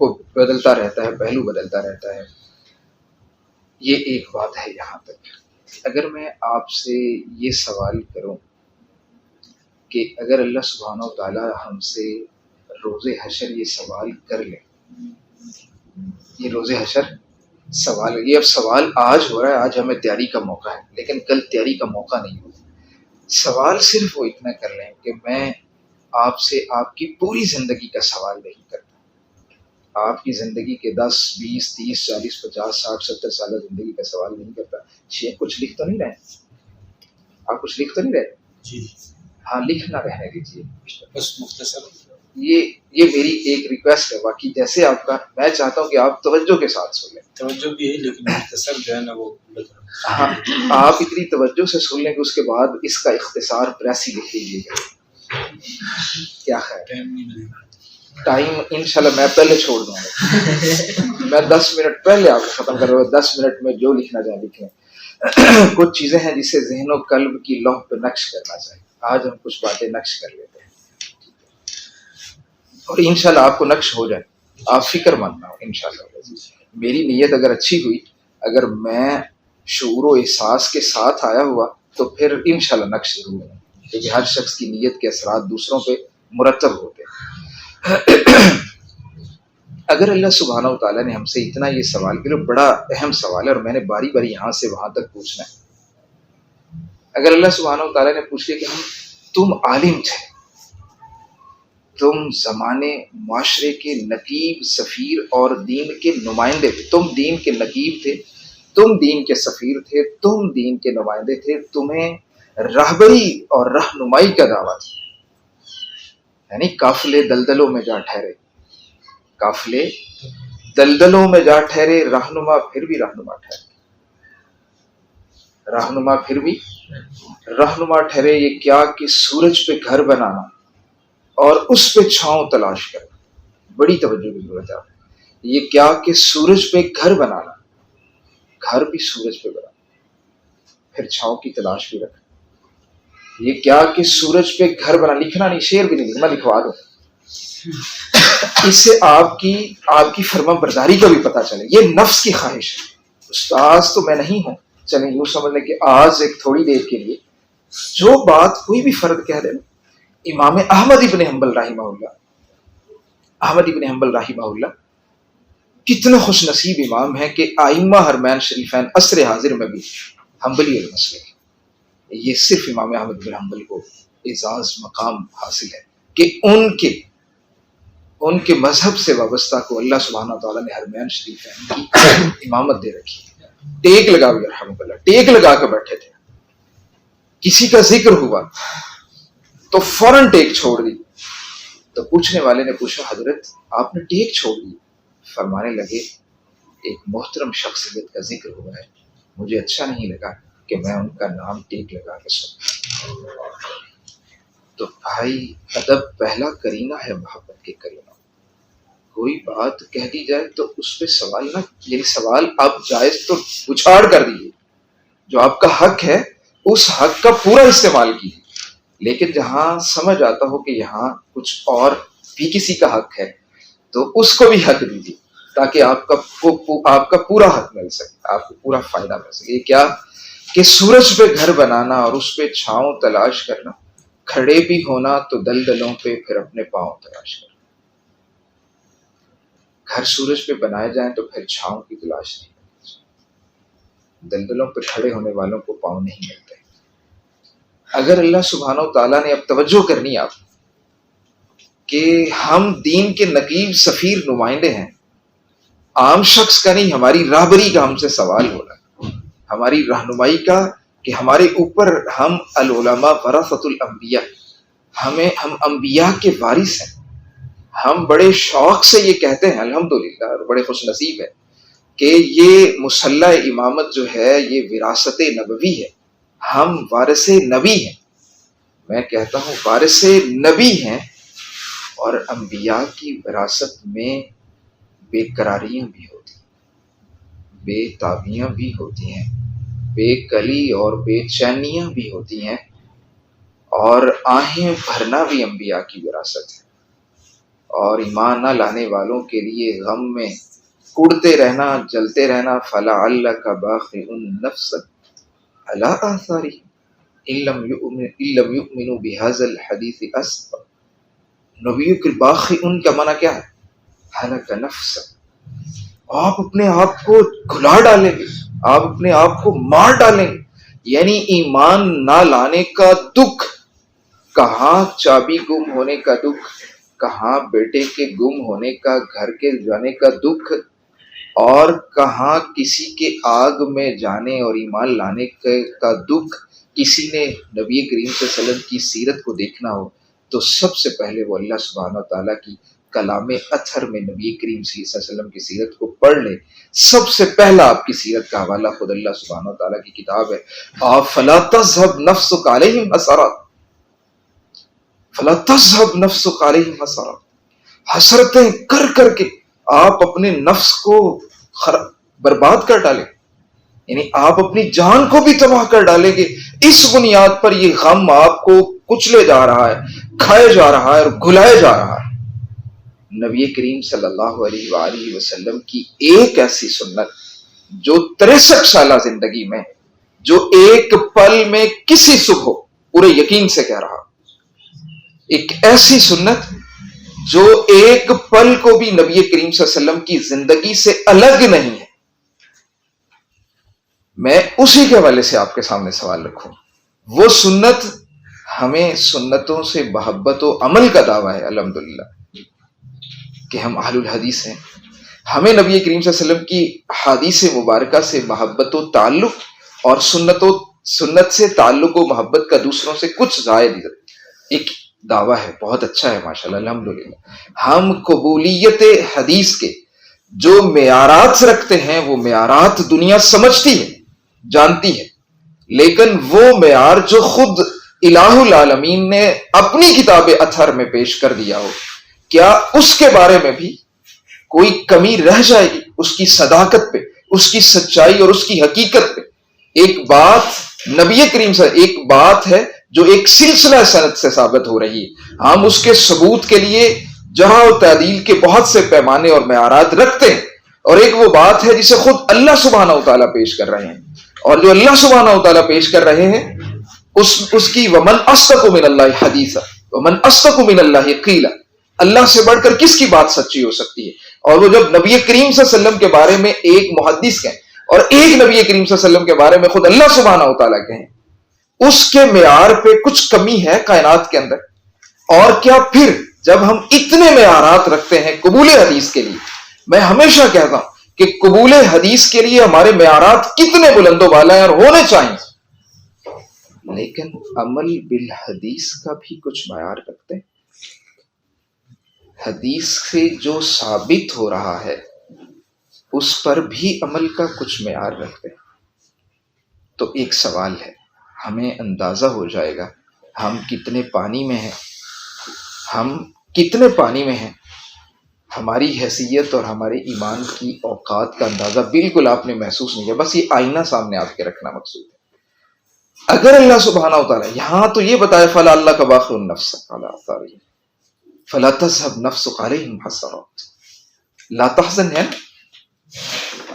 کو بدلتا رہتا ہے، پہلو بدلتا رہتا ہے. یہ ایک بات ہے. یہاں تک اگر میں آپ سے یہ سوال کروں کہ اگر اللہ سبحانہ و تعالی ہم سے روز حشر یہ سوال کر لے، یہ روز حشر سوال، یہ اب سوال آج ہو رہا ہے، آج ہمیں تیاری کا موقع ہے، لیکن کل تیاری کا موقع نہیں ہوگا. سوال صرف وہ اتنا کر لیں کہ میں آپ سے آپ کی پوری زندگی کا سوال نہیں کرتا، آپ کی زندگی کے 10 20 30 40 50 60 70 سالہ زندگی کا سوال نہیں کرتا. شیخ کچھ لکھ تو نہیں رہے؟ آپ کچھ لکھ تو نہیں رہے؟ جی ہاں، لکھنا رہنے دیجیے. بس مختصر یہ میری ایک ریکویسٹ ہے. باقی جیسے آپ کا، میں چاہتا ہوں کہ آپ توجہ کے ساتھ سن لیں. توجہ بھی ہے لیکن مختصر جو ہے نا وہ ہاں، آپ اتنی توجہ سے سن لیں کہ اس کے بعد اس کا اختصار پریسی لکھ لیجیے گا. کیا خیر؟ ٹائم انشاءاللہ میں پہلے چھوڑ دوں گا. میں 10 منٹ پہلے آپ کو ختم کر رہا ہوں. 10 منٹ میں جو لکھنا چاہیں لکھیں. کچھ چیزیں ہیں جسے ذہن و قلب کی لوح پہ نقش کرنا چاہیے. آج ہم کچھ باتیں نقش کر لیتے ہیں اور انشاءاللہ آپ کو نقش ہو جائے. آپ فکر مند نہ ہو. انشاءاللہ میری نیت اگر اچھی ہوئی، اگر میں شعور و احساس کے ساتھ آیا ہوا تو پھر انشاءاللہ نقش ضرور ہے، کیونکہ ہر شخص کی نیت کے اثرات دوسروں پہ مرتب ہوتے ہیں. اگر اللہ سبحانہ و تعالیٰ نے ہم سے اتنا یہ سوال کیا، بڑا اہم سوال ہے اور میں نے باری باری یہاں سے وہاں تک پوچھنا ہے. اگر اللہ سبحانہ و تعالیٰ نے پوچھ لیا کہ تم عالم تھے، تم زمانے معاشرے کے نقیب سفیر اور دین کے نمائندے تھے، تم دین کے نقیب تھے، تم دین کے سفیر تھے، تم دین کے نمائندے تھے، تمہیں رہبری اور رہنمائی کا دعویٰ تھا، یعنی قافلے دلدلوں میں جا ٹھہرے، قافلے دلدلوں میں جا ٹھہرے، رہنما پھر بھی رہنما ٹھہرے، رہنما پھر بھی رہنما ٹھہرے. یہ کیا کہ سورج پہ گھر بنانا اور اس پہ چھاؤں تلاش کرنا. بڑی توجہ کی ضرورت ہے. یہ کیا کہ سورج پہ گھر بنانا، گھر بھی سورج پہ بنانا، پھر چھاؤں کی تلاش بھی رکھنا. یہ کیا کہ سورج پہ گھر بنا، لکھنا نہیں، شعر بھی نہیں لکھنا، لکھوا دو. اس سے آپ کی فرما برداری کا بھی پتہ چلے. یہ نفس کی خواہش ہے. استاذ تو میں نہیں ہوں، چلیں یوں سمجھ لیں کہ آج ایک تھوڑی دیر کے لیے جو بات کوئی بھی فرد کہہ دے. امام احمد ابن حنبل رحمہ اللہ کتنے خوش نصیب امام ہیں کہ ائمہ حرمین شریفین عصر حاضر میں بھی حنبلی المسلک. یہ صرف امام احمد بن حنبل کو اعزاز مقام حاصل ہے کہ ان کے مذہب سے وابستہ کو اللہ سبحانہ تعالیٰ نے حرمین شریفین کی امامت دے رکھی. ٹیک لگا ہوئے رحمۃ اللہ، ٹیک لگا کے بیٹھے تھے. کسی کا ذکر ہوا تو فوراً ٹیک چھوڑ دی. تو پوچھنے والے نے پوچھا حضرت آپ نے ٹیک چھوڑ دی؟ فرمانے لگے ایک محترم شخصیت کا ذکر ہوا ہے، مجھے اچھا نہیں لگا کہ میں ان کا نام ٹیک لگا کے سنوں. تو بھائی ادب پہلا کرینہ ہے محبت کے کرینہ. کوئی بات کہہ دی جائے تو اس پہ سوال نہ، یعنی سوال آپ جائز تو اچھاڑ کر دیجیے. جو آپ کا حق ہے اس حق کا پورا استعمال کیجیے، لیکن جہاں سمجھ آتا ہو کہ یہاں کچھ اور بھی کسی کا حق ہے تو اس کو بھی حق دیجیے تاکہ آپ کا پورا حق مل سکے، آپ کو پورا فائدہ مل سکے. یہ کیا کہ سورج پہ گھر بنانا اور اس پہ چھاؤں تلاش کرنا، کھڑے بھی ہونا تو دلدلوں پہ پھر اپنے پاؤں تلاش کرنا. گھر سورج پہ بنائے جائیں تو پھر چھاؤں کی تلاش نہیں. دلدلوں پہ کھڑے ہونے والوں کو پاؤں نہیں ملتے. اگر اللہ سبحانہ و تعالیٰ نے اب توجہ کرنی آپ کہ ہم دین کے نقیب سفیر نمائندے ہیں، عام شخص کا نہیں، ہماری راہبری کا ہم سے سوال ہو رہا ہے، ہماری رہنمائی کا، کہ ہمارے اوپر ہم العلماء ورثۃ الانبیاء، ہم انبیاء کے وارث ہیں. ہم بڑے شوق سے یہ کہتے ہیں الحمدللہ، اور بڑے خوش نصیب ہیں کہ یہ مصلی امامت جو ہے یہ وراثت نبوی ہے. ہم وارث نبی ہیں، میں کہتا ہوں وارث نبی ہیں. اور انبیاء کی وراثت میں بے قراریاں بھی ہوتی ہیں، بے تابیاں بھی ہوتی ہیں، بے کلی اور بے چینیاں بھی ہوتی ہیں، اور آہیں بھرنا بھی انبیاء کی وراثت ہے. اور ایمان نہ لانے والوں کے لیے غم میں کڑتے رہنا، جلتے رہنا. فَلَعَلَّكَ بَاخِعٌ نَفْسَكَ عَلَىٰ آثَارِهِمْ إِن لَّمْ يُؤْمِنُوا بِهَٰذَا الْحَدِيثِ أَسْفًا. نبیوں کے باخعن کا معنی کیا ہے؟ ہلک نفس. آپ اپنے آپ کو گھلا ڈالیں گے، آپ اپنے آپ کو مار ڈالیں گے. یعنی ایمان نہ لانے کا دکھ، کہاں چابی گم ہونے کا دکھ، کہاں بیٹے کے گم ہونے کا، گھر کے جانے کا دکھ، اور کہاں کسی کے آگ میں جانے اور ایمان لانے کا دکھ. کسی نے نبی کریم صلی اللہ علیہ وسلم کی سیرت کو دیکھنا ہو تو سب سے پہلے وہ اللہ سبحانہ و تعالیٰ کی کلام اطہر میں نبی کریم صلی اللہ علیہ وسلم کی سیرت کو پڑھ لے. سب سے پہلا آپ کی سیرت کا حوالہ خود اللہ سبحانہ و تعالیٰ کی کتاب ہے. آپ فَلَا تَذْهَبْ نَفْسُكَ عَلَيْهِمْ حَسَرَاتٍ، فَلَا تَذْهَبْ نَفْسُكَ عَلَيْهِمْ حَسَرَاتٍ. حسرتیں کر کر کے آپ اپنے نفس کو برباد کر ڈالیں، یعنی آپ اپنی جان کو بھی تباہ کر ڈالیں گے. اس بنیاد پر یہ غم آپ کو کچلے جا رہا ہے، کھائے جا رہا ہے اور گھلائے جا رہا ہے. نبی کریم صلی اللہ علیہ وآلہ وسلم کی ایک ایسی سنت جو 63 سالہ زندگی میں، جو ایک پل میں کسی صبح پورے یقین سے کہہ رہا، ایک ایسی سنت جو ایک پل کو بھی نبی کریم صلی اللہ علیہ وسلم کی زندگی سے الگ نہیں ہے. میں اسی کے حوالے سے آپ کے سامنے سوال رکھوں. وہ سنت، ہمیں سنتوں سے محبت و عمل کا دعویٰ ہے الحمدللہ کہ ہم اہل الحدیث ہیں. ہمیں نبی کریم صلی اللہ علیہ وسلم کی حدیث مبارکہ سے محبت و تعلق، اور سنت سے تعلق و محبت کا دوسروں سے کچھ زائد ایک دعویٰ ہے. بہت اچھا ہے ماشاءاللہ الحمدللہ. ہم قبولیت حدیث کے جو معیارات رکھتے ہیں وہ معیارات دنیا سمجھتی ہے، جانتی ہے، لیکن وہ معیار جو خود الہ العالمین نے اپنی کتاب اطہر میں پیش کر دیا ہو، کیا اس کے بارے میں بھی کوئی کمی رہ جائے گی؟ اس کی صداقت پہ، اس کی سچائی اور اس کی حقیقت پہ. ایک بات نبی کریم سے، ایک بات ہے جو ایک سلسلہ سند سے ثابت ہو رہی ہے، ہم اس کے ثبوت کے لیے جہاں و تعدیل کے بہت سے پیمانے اور معیارات رکھتے ہیں. اور ایک وہ بات ہے جسے خود اللہ سبحانہ و تعالیٰ پیش کر رہے ہیں، اور جو اللہ سبحانہ و تعالیٰ پیش کر رہے ہیں اس کی وَمَنْ أَصْدَقُ مِنَ اللَّهِ حَدِيثًا وَمَنْ أَصْدَقُ مِنَ اللَّهِ قِيلًا. اللہ سے بڑھ کر کس کی بات سچی ہو سکتی ہے؟ اور وہ جب نبی کریم صلی اللہ علیہ وسلم کے بارے میں ایک محدث کہیں اور ایک نبی کریم صلی اللہ علیہ وسلم کے بارے میں خود اللہ سبحانہ و تعالیٰ کہیں، اس کے معیار پہ کچھ کمی ہے کائنات کے اندر؟ اور کیا پھر جب ہم اتنے معیارات رکھتے ہیں قبول حدیث کے لیے، میں ہمیشہ کہتا ہوں کہ قبول حدیث کے لیے ہمارے معیارات کتنے بلند و بالا ہیں اور ہونے چاہیے، لیکن عمل بالحدیث کا بھی کچھ معیار رکھتے ہیں. حدیث سے جو ثابت ہو رہا ہے اس پر بھی عمل کا کچھ معیار رکھتے ہیں. تو ایک سوال ہے، ہمیں اندازہ ہو جائے گا ہم کتنے پانی میں ہیں، ہم کتنے پانی میں ہیں. ہماری حیثیت اور ہمارے ایمان کی اوقات کا اندازہ بالکل آپ نے محسوس نہیں کیا. بس یہ آئینہ سامنے آپ کے رکھنا مقصود ہے. اگر اللہ سبحانہ و تعالیٰ یہاں تو یہ بتایا فَلَا اللَّكَ بَاخِعٌ نَفْسَكَ عَلَىٰ آثَارِهِمْ فَلَا تَذْهَبْ نَفْسُكَ عَلَيْهِمْ حَسَرَاتٍ. لا تحزن ہے،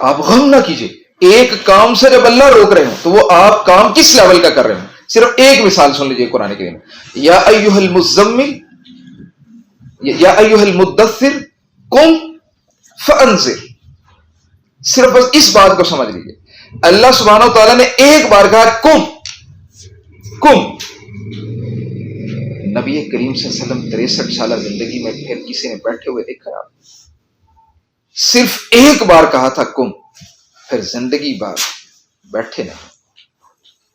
آپ غم نہ کیجئے. ایک کام سے جب اللہ روک رہے ہیں تو وہ آپ کام کس لیول کا کر رہے ہیں؟ صرف ایک مثال سن لیجئے قرآن کریم میں، یا ایھا المزمل یا ایھا المدثر قم فانذر. صرف بس اس بات کو سمجھ لیجئے اللہ سبحانہ و تعالیٰ نے ایک بار کہا کم کم. نبی کریم صلی اللہ علیہ وسلم 63 سالہ زندگی میں پھر کسی نے بیٹھے ہوئے دیکھا آپ؟ صرف ایک بار کہا تھا کم، پھر زندگی بھر بیٹھے نہیں.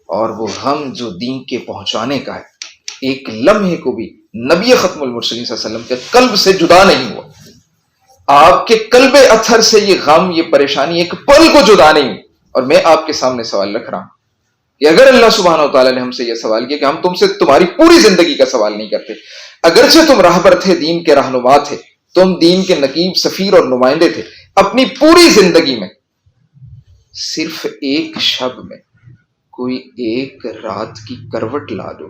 اور وہ غم جو دین کے پہنچانے کا ہے ایک لمحے کو بھی نبی ختم المرسلین صلی اللہ علیہ وسلم کے قلب سے جدا نہیں ہوا. آپ کے قلب اثر سے یہ غم، یہ پریشانی ایک پل کو جدا نہیں ہوئی. اور میں آپ کے سامنے سوال رکھ رہا ہوں کہ اگر اللہ سبحانہ و تعالیٰ نے ہم سے یہ سوال کیا کہ ہم تم سے تمہاری پوری زندگی کا سوال نہیں کرتے، اگرچہ تم راہبر تھے، دین کے رہنما تھے، تم دین کے نقیب، سفیر اور نمائندے تھے، اپنی پوری زندگی میں صرف ایک شب میں کوئی ایک رات کی کروٹ لا دو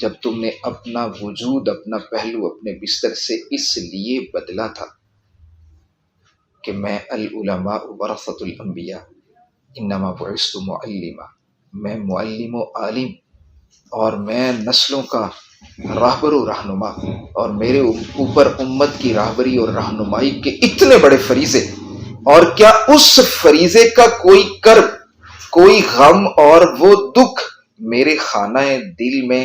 جب تم نے اپنا وجود، اپنا پہلو اپنے بستر سے اس لیے بدلا تھا کہ میں العلماء ورثۃ الانبیاء انما بعثت معلما، میں معلم و عالم اور میں نسلوں کا راہبر و رہنما، اور میرے اوپر امت کی راہبری اور رہنمائی کے اتنے بڑے فریضے، اور کیا اس فریضے کا کوئی کرب، کوئی غم اور وہ دکھ میرے خانہ دل میں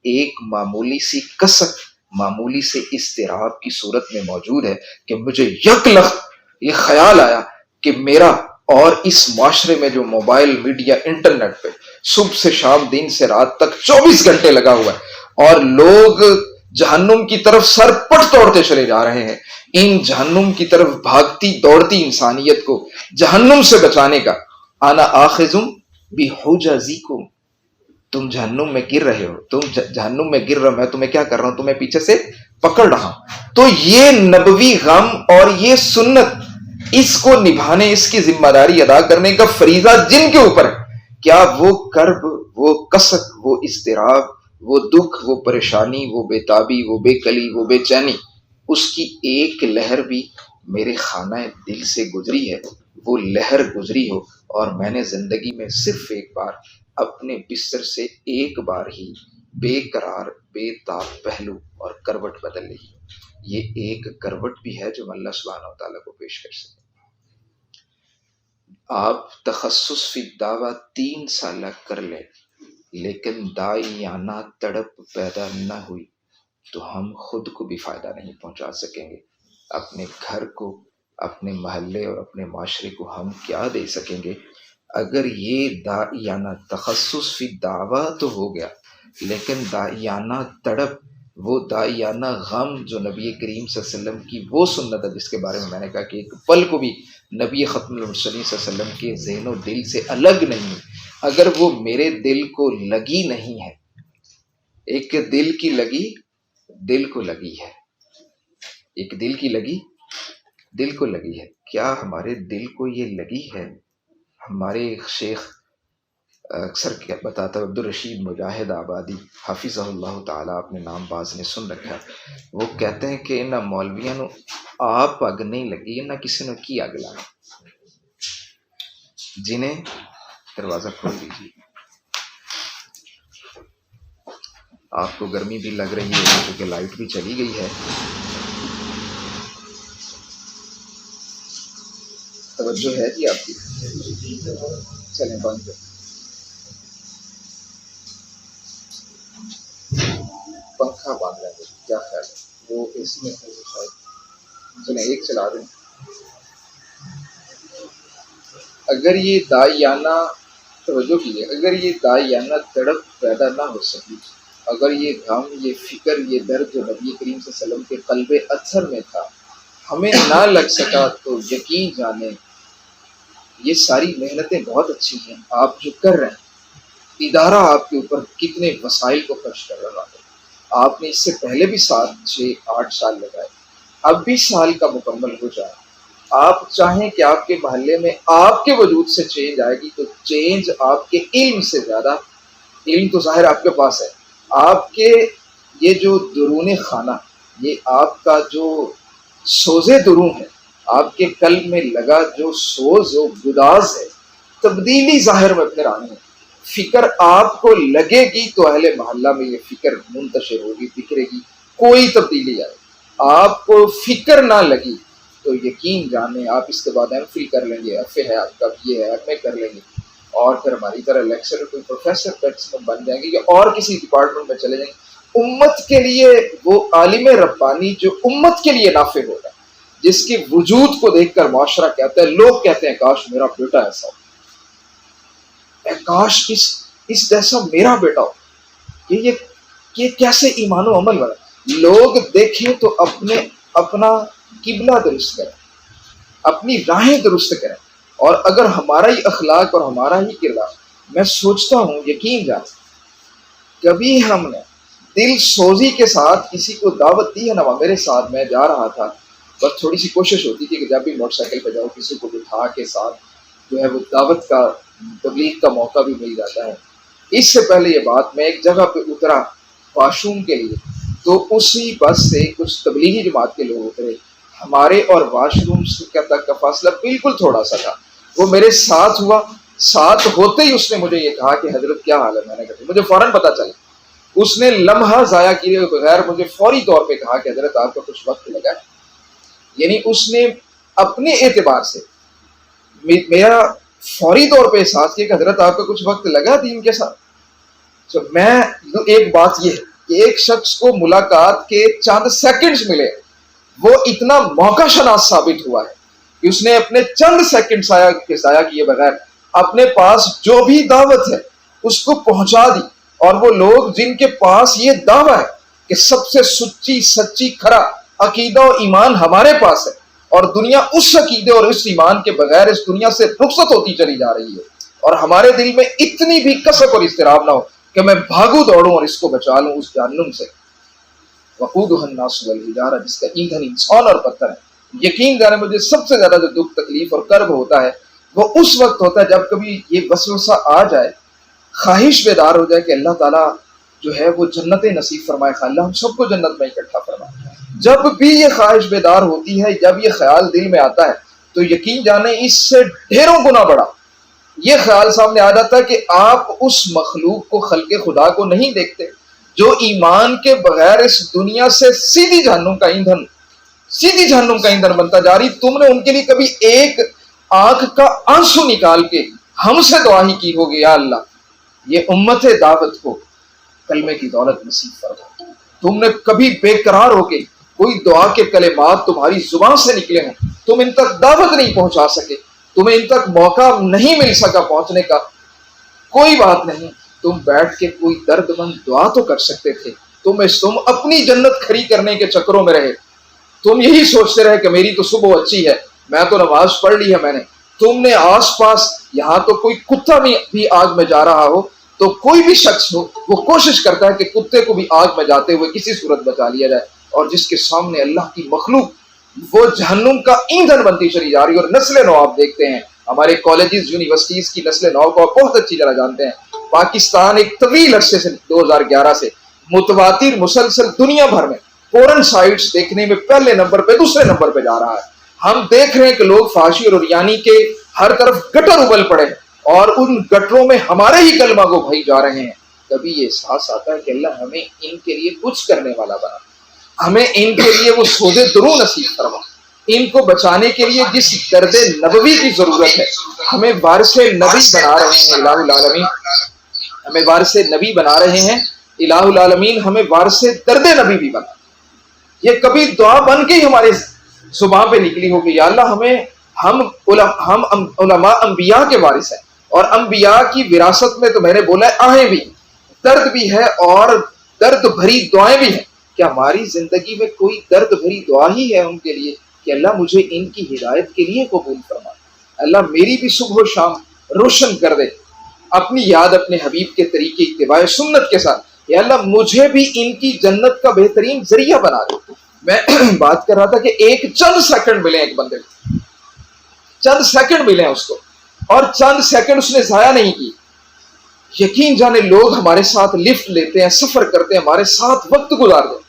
ایک معمولی سی کسک، معمولی سے اضطراب کی صورت میں موجود ہے کہ مجھے یک لخت یہ خیال آیا کہ میرا اور اس معاشرے میں جو موبائل میڈیا انٹرنیٹ پہ صبح سے شام، دن سے رات تک 24 گھنٹے لگا ہوا ہے اور لوگ جہنم کی طرف سر پٹ توڑتے چلے جا رہے ہیں، ان جہنم کی طرف بھاگتی دوڑتی انسانیت کو جہنم سے بچانے کا انا آخذم بحجزکم، تم جہنم میں گر رہے ہو، تم جہنم میں گر رہے ہو، میں تمہیں کیا کر رہا ہوں، تمہیں پیچھے سے پکڑ رہا ہوں. تو یہ نبوی غم اور یہ سنت، اس کو نبھانے، اس کی ذمہ داری ادا کرنے کا فریضہ جن کے اوپر ہے، کیا وہ کرب، وہ کسک، وہ اضطراب، وہ دکھ، وہ پریشانی، وہ بے تابی، وہ بے کلی، وہ بے چینی، اس کی ایک لہر بھی میرے خانہ دل سے گزری ہے، وہ لہر گزری ہو اور میں نے زندگی میں صرف ایک بار اپنے بستر سے ایک بار ہی بے قرار، بے تاب پہلو اور کروٹ بدل لی، یہ ایک کروٹ بھی ہے جو اللہ سبحانہ و تعالیٰ کو پیش کر سکے. آپ تخصص فی دعویٰ 3 سالہ کر لیں لیکن داعیانہ تڑپ پیدا نہ ہوئی تو ہم خود کو بھی فائدہ نہیں پہنچا سکیں گے. اپنے گھر کو، اپنے محلے اور اپنے معاشرے کو ہم کیا دے سکیں گے اگر یہ داعیانہ تخصص فی دعویٰ تو ہو گیا لیکن داعیانہ تڑپ، وہ داعیانہ غم جو نبی کریم صلی اللہ علیہ وسلم کی وہ سنت ہے جس کے بارے میں نے کہا کہ ایک پل کو بھی نبی ختم المرسلین صلی اللہ علیہ وسلم کے ذہن و دل سے الگ نہیں، اگر وہ میرے دل کو لگی نہیں ہے، ایک دل کی لگی دل کو لگی ہے، ایک دل کی لگی دل کو لگی ہے، کیا ہمارے دل کو یہ لگی ہے؟ ہمارے شیخ اکثر کیا بتاتا ہے، عبدالرشید مجاہد آبادی حافظہ اللہ تعالیٰ، اپنے نام باز نے سن رکھا ہے، وہ کہتے ہیں کہ نہ مولویاں نو آپ اگ نہیں لگی نہ کسی نے کی اگ لائی. جنہیں دروازہ کھول دیجیے، آپ کو گرمی بھی لگ رہی ہے کیونکہ لائٹ بھی چلی گئی ہے. توجہ ہے جی آپ کی؟ چلیں بند کریں. پنکھا باندھ لیں گے کیا خیال ہے؟ وہ اے سی میں ہے شاید، چلیں ایک چلا دیں. اگر یہ داعیانہ، توجہ کیجیے، اگر یہ داعیانہ تڑپ پیدا نہ ہو سکی، اگر یہ غم، یہ فکر، یہ درد جو نبی کریم صلی اللہ علیہ وسلم کے قلب اثر میں تھا ہمیں نہ لگ سکا، تو یقین جانیں یہ ساری محنتیں بہت اچھی ہیں آپ جو کر رہے ہیں. ادارہ آپ کے اوپر کتنے وسائل کو خرچ کر رہا ہے، آپ نے اس سے پہلے بھی 7، 6، 8 سال لگائے، اب بھی سال کا مکمل ہو جائے. آپ چاہیں کہ آپ کے محلے میں آپ کے وجود سے چینج آئے گی، تو چینج آپ کے علم سے زیادہ، علم تو ظاہر آپ کے پاس ہے، آپ کے یہ جو درون خانہ، یہ آپ کا جو سوز درون ہے، آپ کے قلب میں لگا جو سوز و گداز ہے، تبدیلی ظاہر میں پھر آنی ہے. فکر آپ کو لگے گی تو اہل محلہ میں یہ فکر منتشر ہوگی، بکھرے گی، کوئی تبدیلی آئے. آپ کو فکر نہ لگی تو یقین جانیں آپ اس کے بعد ایم فل کر لیں گے، ایف اے ہے آپ کا، یہ ہے ایم اے کر لیں گے، اور پھر ہماری طرح لیکچرر کوئی پروفیسر بیٹسمین بن جائیں گے یا اور کسی ڈپارٹمنٹ میں چلے جائیں گے. امت کے لیے وہ عالم ربانی جو امت کے لیے نافع ہوگا, جس کے وجود کو دیکھ کر معاشرہ کہتا ہے, لوگ کہتے ہیں کاش میرا بیٹا ایسا ہو, کاش اس جیسا میرا بیٹا ہو. یہ کیسے ایمان و عمل بنا. لوگ دیکھیں تو اپنا قبلہ درست کریں, اپنی راہیں درست کریں. اور اگر ہمارا ہی اخلاق اور ہمارا ہی کردار, میں سوچتا ہوں یقین جان کبھی ہم نے دل سوزی کے ساتھ کسی کو دعوت دی ہے نا. میرے ساتھ میں جا رہا تھا, بس تھوڑی سی کوشش ہوتی تھی کہ جب بھی موٹر سائیکل پہ جاؤ کسی کو بٹھا کے ساتھ جو ہے وہ دعوت کا تبلیغ کا موقع بھی مل جاتا ہے. اس سے پہلے یہ بات, میں ایک جگہ پہ اترا واش روم کے لیے, تو اسی بس سے کچھ تبلیغی جماعت کے لوگ اترے. ہمارے اور واش روم تک کا فاصلہ بالکل تھوڑا سا تھا. وہ میرے ساتھ ہوا, ساتھ ہوتے ہی اس نے مجھے یہ کہا کہ حضرت کیا حال ہے. میں نے کہا, مجھے فوراً پتا چلا. اس نے لمحہ ضائع کیے بغیر مجھے فوری طور پہ کہا کہ حضرت آپ کو کچھ وقت لگا. یعنی اس نے اپنے اعتبار سے میرا فوری طور پہ احساس کیا کہ حضرت آپ کو کچھ وقت لگا دین کے ساتھ. تو میں ایک بات یہ ہے کہ ایک شخص کو ملاقات کے چند سیکنڈز ملے, وہ اتنا موقع شناس ثابت ہوا ہے کہ اس نے اپنے چند سیکنڈ ضائع کیے بغیر اپنے پاس جو بھی دعوت ہے اس کو پہنچا دی. اور وہ لوگ جن کے پاس یہ دعویٰ ہے کہ سب سے سچی کھرا عقیدہ و ایمان ہمارے پاس ہے, اور دنیا اس عقیدے اور اس ایمان کے بغیر اس دنیا سے رخصت ہوتی چلی جا رہی ہے, اور ہمارے دل میں اتنی بھی کسک اور اضطراب نہ ہو کہ میں بھاگوں دوڑوں اور اس کو بچا لوں اس جہنم سے. وقودها الناس والحجارہ, جس کا ایندھن انسان اور پتھر ہے. یقین جانے مجھے سب سے زیادہ جو دکھ تکلیف اور کرب ہوتا ہے وہ اس وقت ہوتا ہے جب کبھی یہ وسوسہ آ جائے, خواہش بیدار ہو جائے کہ اللہ تعالیٰ جو ہے وہ جنت نصیب فرمائے, اللہ ہم سب کو جنت میں اکٹھا فرمائے. جب بھی یہ خواہش بیدار ہوتی ہے, جب یہ خیال دل میں آتا ہے, تو یقین جانے اس سے ڈھیروں گنا بڑا یہ خیال سامنے آ جاتا ہے کہ آپ اس مخلوق کو, خلق خدا کو نہیں دیکھتے جو ایمان کے بغیر اس دنیا سے سیدھی جہنم کا ایندھن بنتا جا رہی. تم نے ان کے لیے کبھی ایک آنکھ کا آنسو نکال کے ہم سے دعا ہی کی ہوگی, یا اللہ یہ امت دعوت کو کلمے کی دولت نصیب فرما. تم نے کبھی بے قرار ہو کے کوئی دعا کے کلمات تمہاری زبان سے نکلے ہوں, تم ان تک دعوت نہیں پہنچا سکے, تمہیں ان تک موقع نہیں مل سکا پہنچنے کا, کوئی بات نہیں, تم بیٹھ کے کوئی درد مند دعا تو کر سکتے تھے. تم اپنی جنت کھڑی کرنے کے چکروں میں رہے, تم یہی سوچتے رہے کہ میری تو صبح اچھی ہے, میں تو نماز پڑھ لی ہے میں نے. تم نے آس پاس یہاں تو کوئی کتا بھی آگ میں جا رہا ہو تو کوئی بھی شخص ہو وہ کوشش کرتا ہے کہ کتے کو بھی آگ میں جاتے ہوئے کسی صورت بچا لیا جائے, اور جس کے سامنے اللہ کی مخلوق وہ جہنم کا ایندھن بنتی چلی جا رہی ہے. اور نسل نو آپ دیکھتے ہیں, ہمارے کالجز یونیورسٹیز کی نسل نو کو آپ بہت اچھی طرح جانتے ہیں. پاکستان ایک طویل عرصے سے 2011 سے متواتر مسلسل دنیا بھر میں پورن سائٹس دیکھنے میں پہلے نمبر پہ دوسرے نمبر پہ جا رہا ہے. ہم دیکھ رہے ہیں کہ لوگ فحاشی اور یعنی کے ہر طرف گٹر ابل پڑے اور ان گٹروں میں ہمارے ہی کلمہ کو بھائی جا رہے ہیں. کبھی یہ احساس آتا ہے کہ اللہ ہمیں ان کے لیے کچھ کرنے والا بنا, ہمیں ان کے لیے وہ سود درو نصیب فرما. ان کو بچانے کے لیے جس درد نبوی کی ضرورت ہے, ہمیں وارث نبی بنا رہے ہیں الہ العالمین, ہمیں وارث نبی بنا رہے ہیں الہ العالمین, ہمیں وارث درد نبی بھی بنا. یہ کبھی دعا بن کے ہی ہمارے زبان پہ نکلی ہوگی, یا اللہ ہم علماء انبیاء کے وارث ہیں, اور انبیاء کی وراثت میں تو میں نے بولا ہے آہیں بھی, درد بھی ہے اور درد بھری دعائیں بھی ہیں. کہ ہماری زندگی میں کوئی درد بھری دعا ہی ہے ان کے لیے کہ اللہ مجھے ان کی ہدایت کے لیے قبول فرما, اللہ میری بھی صبح و شام روشن کر دے اپنی یاد اپنے حبیب کے طریقے اتباع سنت کے ساتھ, یا اللہ مجھے بھی ان کی جنت کا بہترین ذریعہ بنا دے. میں بات کر رہا تھا کہ ایک چند سیکنڈ ملے ایک بندے کو, چند سیکنڈ ملے اس کو, اور چند سیکنڈ اس نے ضائع نہیں کی. یقین جانے لوگ ہمارے ساتھ لفٹ لیتے ہیں, سفر کرتے ہیں, ہمارے ساتھ وقت گزارتے,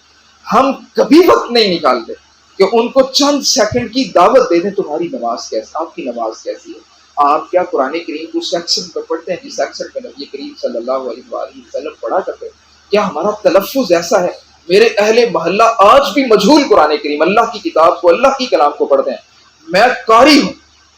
ہم کبھی وقت نہیں نکالتے کہ ان کو چند سیکنڈ کی دعوت دے دیں. تمہاری نماز کیسی, آپ کی نماز کیسی ہے, آپ کیا قرآن کریم کو سیکشن پہ پڑھتے ہیں جس سیکشن پہ نبی کریم صلی اللہ علیہ وآلہ وسلم پڑھا کرتے ہیں, کیا ہمارا تلفظ ایسا ہے؟ میرے اہل محلہ آج بھی مجہول قرآن کریم اللہ کی کتاب کو اللہ کی کلام کو پڑھتے ہیں. میں قاری ہوں,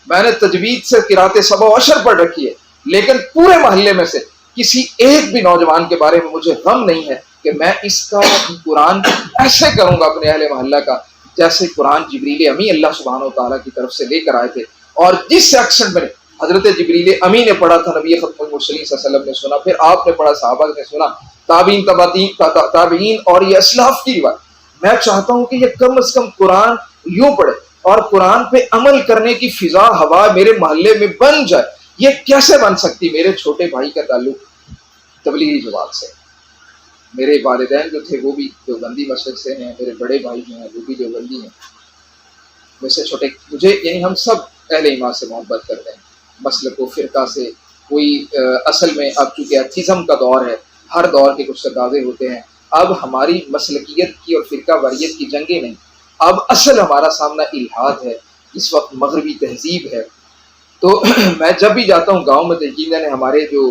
میں نے تجوید سے قرات 7 و 10 پڑھ رکھی ہے, لیکن پورے محلے میں سے کسی ایک بھی نوجوان کے بارے میں مجھے غم نہیں ہے کہ میں اس کا قرآن ایسے کروں گا اپنے اہل محلہ کا جیسے قرآن جبریل امی اللہ سبحانہ و تعالیٰ کی طرف سے لے کر آئے تھے، اور جس ایکسنٹ میں حضرت جبریل امی نے پڑھا تھا، نبی ختم المرسلین صلی اللہ علیہ وسلم نے سنا، پھر آپ نے پڑھا، صحابہ نے سنا، تابعین اور یہ اسلاف کی روایت. میں چاہتا ہوں کہ یہ کم از کم قرآن یوں پڑھے اور قرآن پہ عمل کرنے کی فضا ہوا میرے محلے میں بن جائے. یہ کیسے بن سکتی؟ میرے چھوٹے بھائی کا تعلق تبلیغی جماعت سے، میرے والدین جو تھے وہ بھی دیوبندی مسلک سے ہیں، میرے بڑے بھائی جو ہیں وہ بھی دیوبندی ہیں، ویسے چھوٹے مجھے یعنی ہم سب اہل ایمان سے محبت کرتے ہیں، مسلک و فرقہ سے کوئی اصل میں اب چونکہ ایتھیزم کا دور ہے، ہر دور کے کچھ تقاضے ہوتے ہیں. اب ہماری مسلکیت کی اور فرقہ واریت کی جنگیں نہیں، اب اصل ہمارا سامنا الحاد ہے، اس وقت مغربی تہذیب ہے. تو میں جب بھی جاتا ہوں گاؤں میں، یقیناً ہمارے جو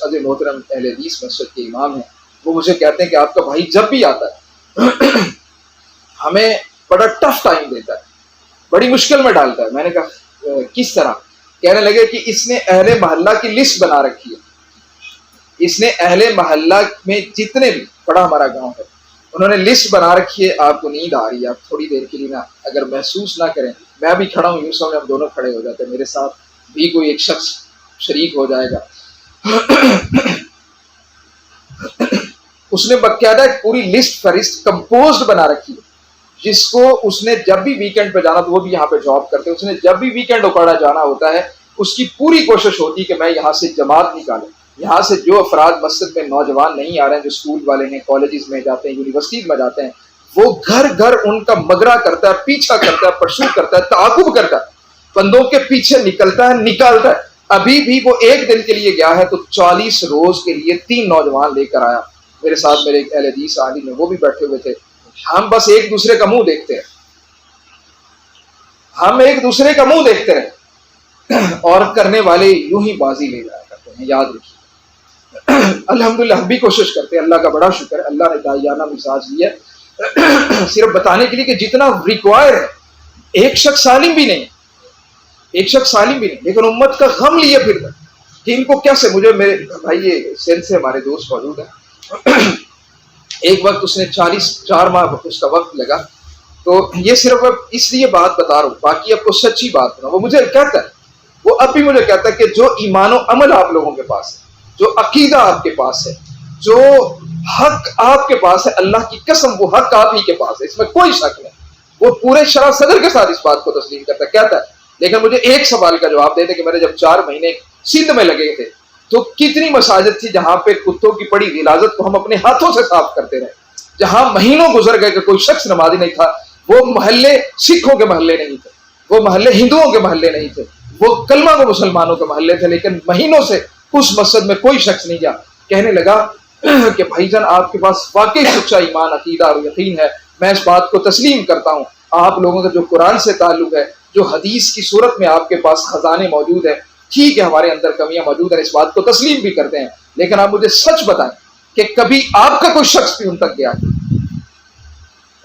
عزیز محترم اہل حدیث مسجد کے امام ہیں وہ مجھے کہتے ہیں کہ آپ کا بھائی جب بھی آتا ہے ہمیں بڑا ٹف ٹائم دیتا ہے، بڑی مشکل میں ڈالتا ہے. میں نے کہا کس طرح؟ کہنے لگے کہ اس نے اہل محلہ کی لسٹ بنا رکھی ہے، اس نے اہل محلہ میں جتنے بھی، بڑا ہمارا گاؤں ہے، انہوں نے لسٹ بنا رکھی ہے. آپ کو نیند آ رہی ہے، آپ تھوڑی دیر کے لیے نا اگر محسوس نہ کریں، میں بھی کھڑا ہوں، یوں سمجھ ہم دونوں کھڑے ہو جاتے ہیں، میرے ساتھ بھی کوئی ایک شخص شریک ہو جائے گا. اس نے باقاعدہ ایک پوری لسٹ فہرست کمپوزڈ بنا رکھی ہے، جس کو اس نے جب بھی ویکینڈ پہ جانا، تو وہ بھی یہاں پہ جاب کرتے ہیں، اس نے جب بھی ویکینڈ اکاڑا جانا ہوتا ہے، اس کی پوری کوشش ہوتی ہے کہ میں یہاں سے جماعت نکالوں. یہاں سے جو افراد مسجد میں نوجوان نہیں آ رہے ہیں، جو اسکول والے ہیں، کالجز میں جاتے ہیں، یونیورسٹیز میں جاتے ہیں، وہ گھر گھر ان کا مگرہ کرتا ہے، پیچھا کرتا ہے، پرسو کرتا ہے، تعاقب کرتا ہے، بندوں کے پیچھے نکلتا ہے، نکالتا ہے. ابھی بھی وہ ایک دن کے لیے گیا ہے تو 40 روز کے لیے 3 نوجوان لے کر آیا. میرے ساتھ میرے ایک اہل حدیث عالم ہیں، وہ بھی بیٹھے ہوئے تھے. ہم بس ایک دوسرے کا منہ دیکھتے ہیں، ہم ایک دوسرے کا منہ دیکھتے ہیں، اور کرنے والے یوں ہی بازی لے جایا کرتے ہیں. یاد رکھیے، الحمدللہ ہم بھی کوشش کرتے ہیں، اللہ کا بڑا شکر ہے، اللہ نے داعیانہ مزاج دیا صرف بتانے کے لیے کہ جتنا ریکوائر ہے. ایک شخص عالم بھی نہیں، ایک شخص عالم بھی نہیں، لیکن امت کا غم لیے پھرتا کہ ان کو کیسے. مجھے میرے بھائی یہ سندھ سے ہمارے دوست موجود ہیں، ایک وقت اس نے 4 ماہ اس کا وقت لگا. تو یہ صرف اب اس لیے بات بتا رہا ہوں، باقی اب کو سچی بات بنا. وہ مجھے کہتا ہے، وہ اب بھی مجھے کہتا ہے کہ جو ایمان و عمل آپ لوگوں کے پاس ہے، جو عقیدہ آپ کے پاس ہے، جو حق آپ کے پاس ہے، اللہ کی قسم وہ حق آپ ہی کے پاس ہے، اس میں کوئی شک نہیں. وہ پورے شرح صدر کے ساتھ اس بات کو تسلیم کرتا ہے. کہتا ہے لیکن مجھے ایک سوال کا جواب دیتے کہ میں نے جب 4 مہینے سندھ میں لگے تھے تو کتنی مساجد تھی جہاں پہ کتوں کی پڑی غلاظت کو ہم اپنے ہاتھوں سے صاف کرتے رہے، جہاں مہینوں گزر گئے کہ کوئی شخص نمازی نہیں تھا. وہ محلے سکھوں کے محلے نہیں تھے، وہ محلے ہندوؤں کے محلے نہیں تھے، وہ کلمہ کو مسلمانوں کے محلے تھے، لیکن مہینوں سے اس مسجد میں کوئی شخص نہیں گیا. کہنے لگا کہ بھائی جان آپ کے پاس واقعی سچا ایمان، عقیدہ اور یقین ہے، میں اس بات کو تسلیم کرتا ہوں. آپ لوگوں کا جو قرآن سے تعلق ہے، جو حدیث کی صورت میں آپ کے پاس خزانے موجود ہیں، ٹھیک ہے ہمارے اندر کمیاں موجود ہیں، اس بات کو تسلیم بھی کرتے ہیں، لیکن آپ مجھے سچ بتائیں کہ کبھی آپ کا کوئی شخص بھی ان تک گیا؟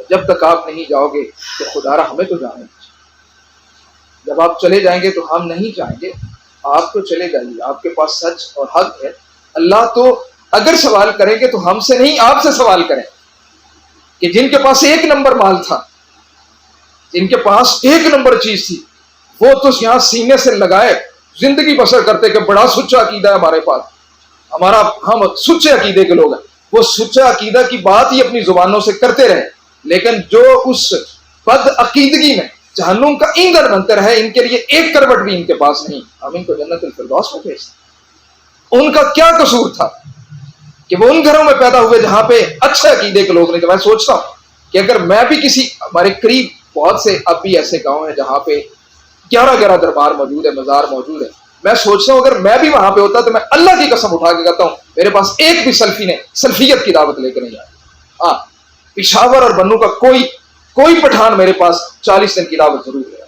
جب تک آپ نہیں جاؤ گے تو خدا را ہمیں تو جانے دیجیے. جب آپ چلے جائیں گے تو ہم نہیں جائیں گے. آپ تو چلے جائیے، آپ کے پاس سچ اور حق ہے. اللہ تو اگر سوال کریں گے تو ہم سے نہیں، آپ سے سوال کریں کہ جن کے پاس 1 نمبر مال تھا، جن کے پاس 1 نمبر چیز تھی، وہ تو یہاں سینے سے لگائے زندگی بسر کرتے کہ بڑا سچا عقیدہ ہے ہمارے پاس، ہم سچے عقیدے کے لوگ ہیں. وہ سچا عقیدہ کی بات ہی اپنی زبانوں سے کرتے رہے، لیکن جو اس بد عقیدگی میں جہنم کا ایندھن بنتے رہے، ان کے لیے 1 کروٹ بھی ان کے پاس نہیں. ہم ان کو جنت الفردوس میں بھیجتے. ان کا کیا قصور تھا کہ وہ ان گھروں میں پیدا ہوئے جہاں پہ اچھے عقیدے کے لوگ نہیں تھے. میں سوچتا ہوں کہ اگر میں بھی کسی، ہمارے قریب بہت سے اب بھی ایسے گاؤں ہیں جہاں پہ 11 دربار موجود ہے، مزار موجود ہے. میں سوچتا ہوں اگر میں بھی وہاں پہ ہوتا تو میں اللہ کی قسم اٹھا کے کہتا ہوں میرے پاس ایک بھی سلفی نے سلفیت کی دعوت لے کے نہیں آیا. ہاں، پشاور اور بنو کا کوئی پٹھان میرے پاس 40 دن کی دعوت ضرور ہے.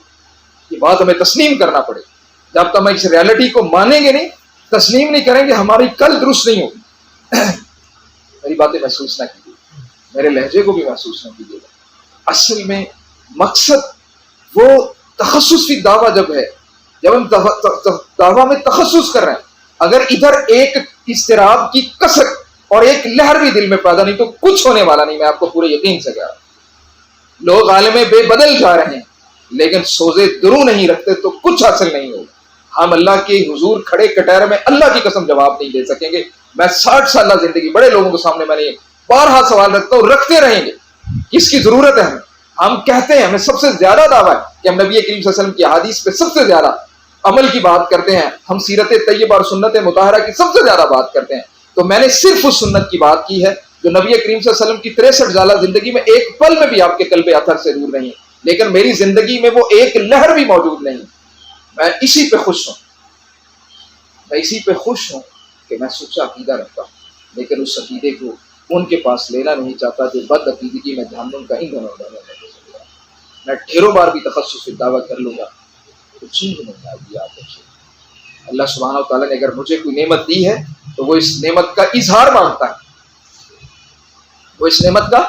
یہ بات ہمیں تسلیم کرنا پڑے. جب تک ہم اس ریالٹی کو مانیں گے نہیں، تسلیم نہیں کریں گے، ہماری کل درست نہیں ہوگی. میری باتیں محسوس نہ کیجیے، میرے لہجے کو بھی محسوس نہ کیجیے گا. اصل میں مقصد وہ تخصص کی دعویٰ جب ہے، جب ہم دعویٰ میں تخصص کر رہے ہیں اگر ادھر ایک اضطراب کی کثرت اور ایک لہر بھی دل میں پیدا نہیں تو کچھ ہونے والا نہیں. میں آپ کو پورے یقین سے کہہ رہا ہوں. لوگ عالم بے بدل جا رہے ہیں لیکن سوزے درو نہیں رکھتے تو کچھ حاصل نہیں ہوگا. ہم اللہ کے حضور کھڑے کٹہرے میں اللہ کی قسم جواب نہیں دے سکیں گے. میں 60 سالہ زندگی بڑے لوگوں کے سامنے میں نے بارہا سوال رکھتا ہوں, رکھتے رہیں گے. کس کی ضرورت ہے؟ ہم کہتے ہیں, ہمیں سب سے زیادہ دعویٰ ہے کہ ہم نبی کریم صلی اللہ علیہ وسلم کی احادیث پہ سب سے زیادہ عمل کی بات کرتے ہیں, ہم سیرت طیبہ اور سنت مطہرہ کی سب سے زیادہ بات کرتے ہیں. تو میں نے صرف اس سنت کی بات کی ہے جو نبی کریم صلی اللہ علیہ وسلم کی 63 سالہ زندگی میں ایک پل میں بھی آپ کے قلب اثر سے دور نہیں, لیکن میری زندگی میں وہ ایک لہر بھی موجود نہیں. میں اسی پہ خوش ہوں, میں اسی پہ خوش ہوں کہ میں سچا عقیدہ رکھتا ہوں, لیکن اس عقیدے کو ان کے پاس لینا نہیں چاہتا جو بد عقیدگی میں جہنم کا ایندھن ہوگا. میں ڈھیروں بار بھی تخصص سے دعویٰ کر لوں گا, کچھ نہیں آئے گی آپ سے. اللہ سبحانہ و تعالیٰ نے اگر مجھے کوئی نعمت دی ہے تو وہ اس نعمت کا اظہار مانگتا ہے. وہ اس نعمت کا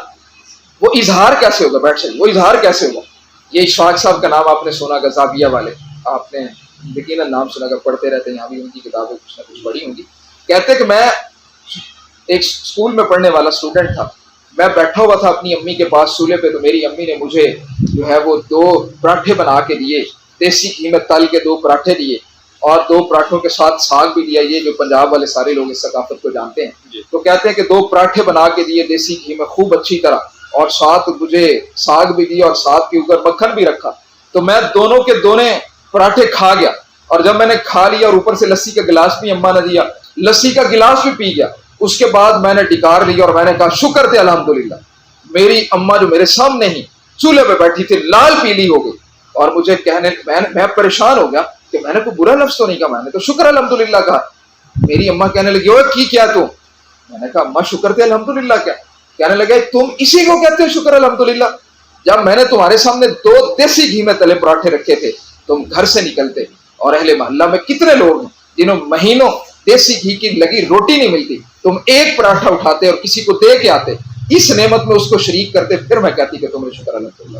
وہ اظہار کیسے ہوگا؟ بیٹھ جائیے, وہ اظہار کیسے ہوگا؟ یہ اشفاق صاحب کا نام آپ نے سنا گا, زاویہ والے, آپ نے یقیناً نام سنا گا, پڑھتے رہتے ہیں, یہاں بھی ان کی کتابیں کچھ نہ کچھ پڑھی ہوں گی. کہتے کہ میں ایک اسکول میں پڑھنے والا اسٹوڈنٹ تھا, میں بیٹھا ہوا تھا اپنی امی کے پاس سولے پہ, تو میری امی نے مجھے جو ہے وہ 2 پراٹھے بنا کے دیے, دیسی گھی میں تل کے 2 پراٹھے دیے, اور 2 پراٹھوں کے ساتھ ساگ بھی دیا. یہ جو پنجاب والے سارے لوگ اس ثقافت کو جانتے ہیں, تو کہتے ہیں کہ 2 پراٹھے بنا کے دیے دیسی گھی میں خوب اچھی طرح, اور ساتھ مجھے ساگ بھی دیا اور ساتھ کے اوپر مکھن بھی رکھا. تو میں دونوں کے دونوں پراٹھے کھا گیا, اور جب میں نے کھا لیا اور اوپر سے لسی کا گلاس بھی اما نے دیا, لسی کا گلاس بھی پی گیا. اس کے بعد میں نے ڈکار لیا اور میں نے کہا شکر تھے الحمدللہ. میری اما جو میرے سامنے ہی چولہے پہ بیٹھی تھی لال پیلی ہو گئی, اور مجھے کہنے میں پریشان ہو گیا کہ میں نے کوئی برا لفظ تو نہیں کہا, میں نے تو شکر الحمدللہ کہا. میری اما کہنے لگی اوے کی کیا تو؟ میں نے کہا اما شکر تھے الحمدللہ کیا؟ کہنے لگے تم اسی کو کہتے ہو شکر الحمدللہ؟ جب میں نے تمہارے سامنے 2 دیسی گھی میں تلے پراٹھے رکھے تھے, تم گھر سے نکلتے, اور اہل محلہ میں کتنے لوگ ہیں جنہوں مہینوں دیسی گھی کی لگی روٹی نہیں ملتی, تم ایک پراٹھا اٹھاتے اور کسی کو دے کے آتے, اس نعمت میں اس کو شریک کرتے, پھر میں کہتی کہ تم نے شکر الحمدللہ,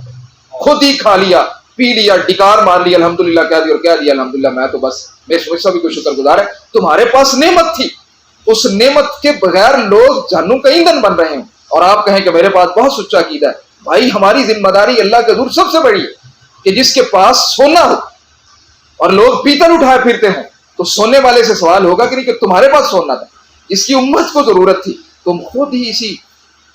خود ہی کھا لیا, پی لیا, ڈکار مار لیا, الحمدللہ کہہ دیا, اور کہہ دیا الحمدللہ میں تو بس میرے سب کو شکر گزار ہے. تمہارے پاس نعمت تھی, اس نعمت کے بغیر لوگ جہنم کا ایندھن بن رہے ہیں, اور آپ کہیں کہ میرے پاس بہت سچا عقیدہ ہے. بھائی ہماری ذمہ داری اللہ کے حضور سب سے بڑی ہے کہ جس کے پاس سونا ہو اور لوگ پیتل اٹھائے پھرتے ہیں, تو سونے والے سے سوال ہوگا کہ نہیں کہ تمہارے پاس سونا تھا, جس کی امت کو ضرورت تھی. تم خود ہی اسی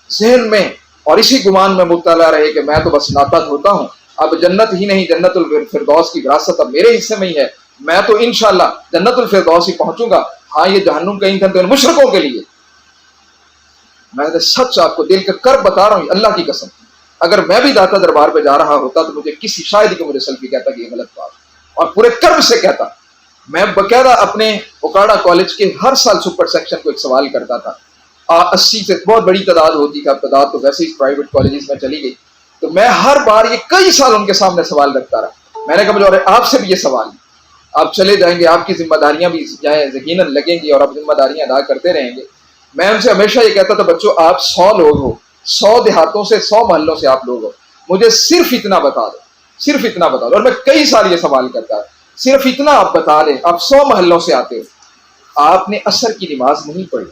ذہن میں اور اسی گمان میں مبتلا رہے کہ میں تو بس ناتا دھوتا ہوں, اب جنت ہی نہیں جنت الفردوس کی وراثت اب میرے حصے میں ہی ہے, میں تو انشاءاللہ جنت الفردوس ہی پہنچوں گا. ہاں یہ جہنم کا ایندھن تو ان مشرکوں کے لیے. میں تو سچ آپ کو دل کا کرب بتا رہا ہوں اللہ کی قسم, اگر میں بھی داتا دربار پہ جا رہا ہوتا تو مجھے کسی شاید کہ مجھے سلفی کہتا کہ یہ غلط بات, اور پورے کرب سے کہتا. میں باقاعدہ اپنے اوکاڑا کالج کے ہر سال سپر سیکشن کو ایک سوال کرتا تھا, 80 سے بہت بڑی تعداد ہوتی تھی, اب تعداد تو ویسے ہی پرائیویٹ کالجز میں چلی گئی, تو میں ہر بار یہ کئی سال ان کے سامنے سوال رکھتا رہا. میں نے کہا مجھے آپ سے بھی یہ سوال, آپ چلے جائیں گے, آپ کی ذمہ داریاں بھی یقیناً لگیں گی اور آپ ذمہ داریاں ادا کرتے رہیں گے. میں ان سے ہمیشہ یہ کہتا تھا بچوں آپ 100 لوگ ہو, 100 دیہاتوں سے 100 محلوں سے آپ لوگ ہو, مجھے صرف اتنا بتا دو, صرف اتنا بتا دو. اور میں کئی سال یہ سوال کرتا ہے, صرف اتنا آپ بتا دیں, آپ 100 محلوں سے آتے ہو, آپ نے عصر کی نماز نہیں پڑھی,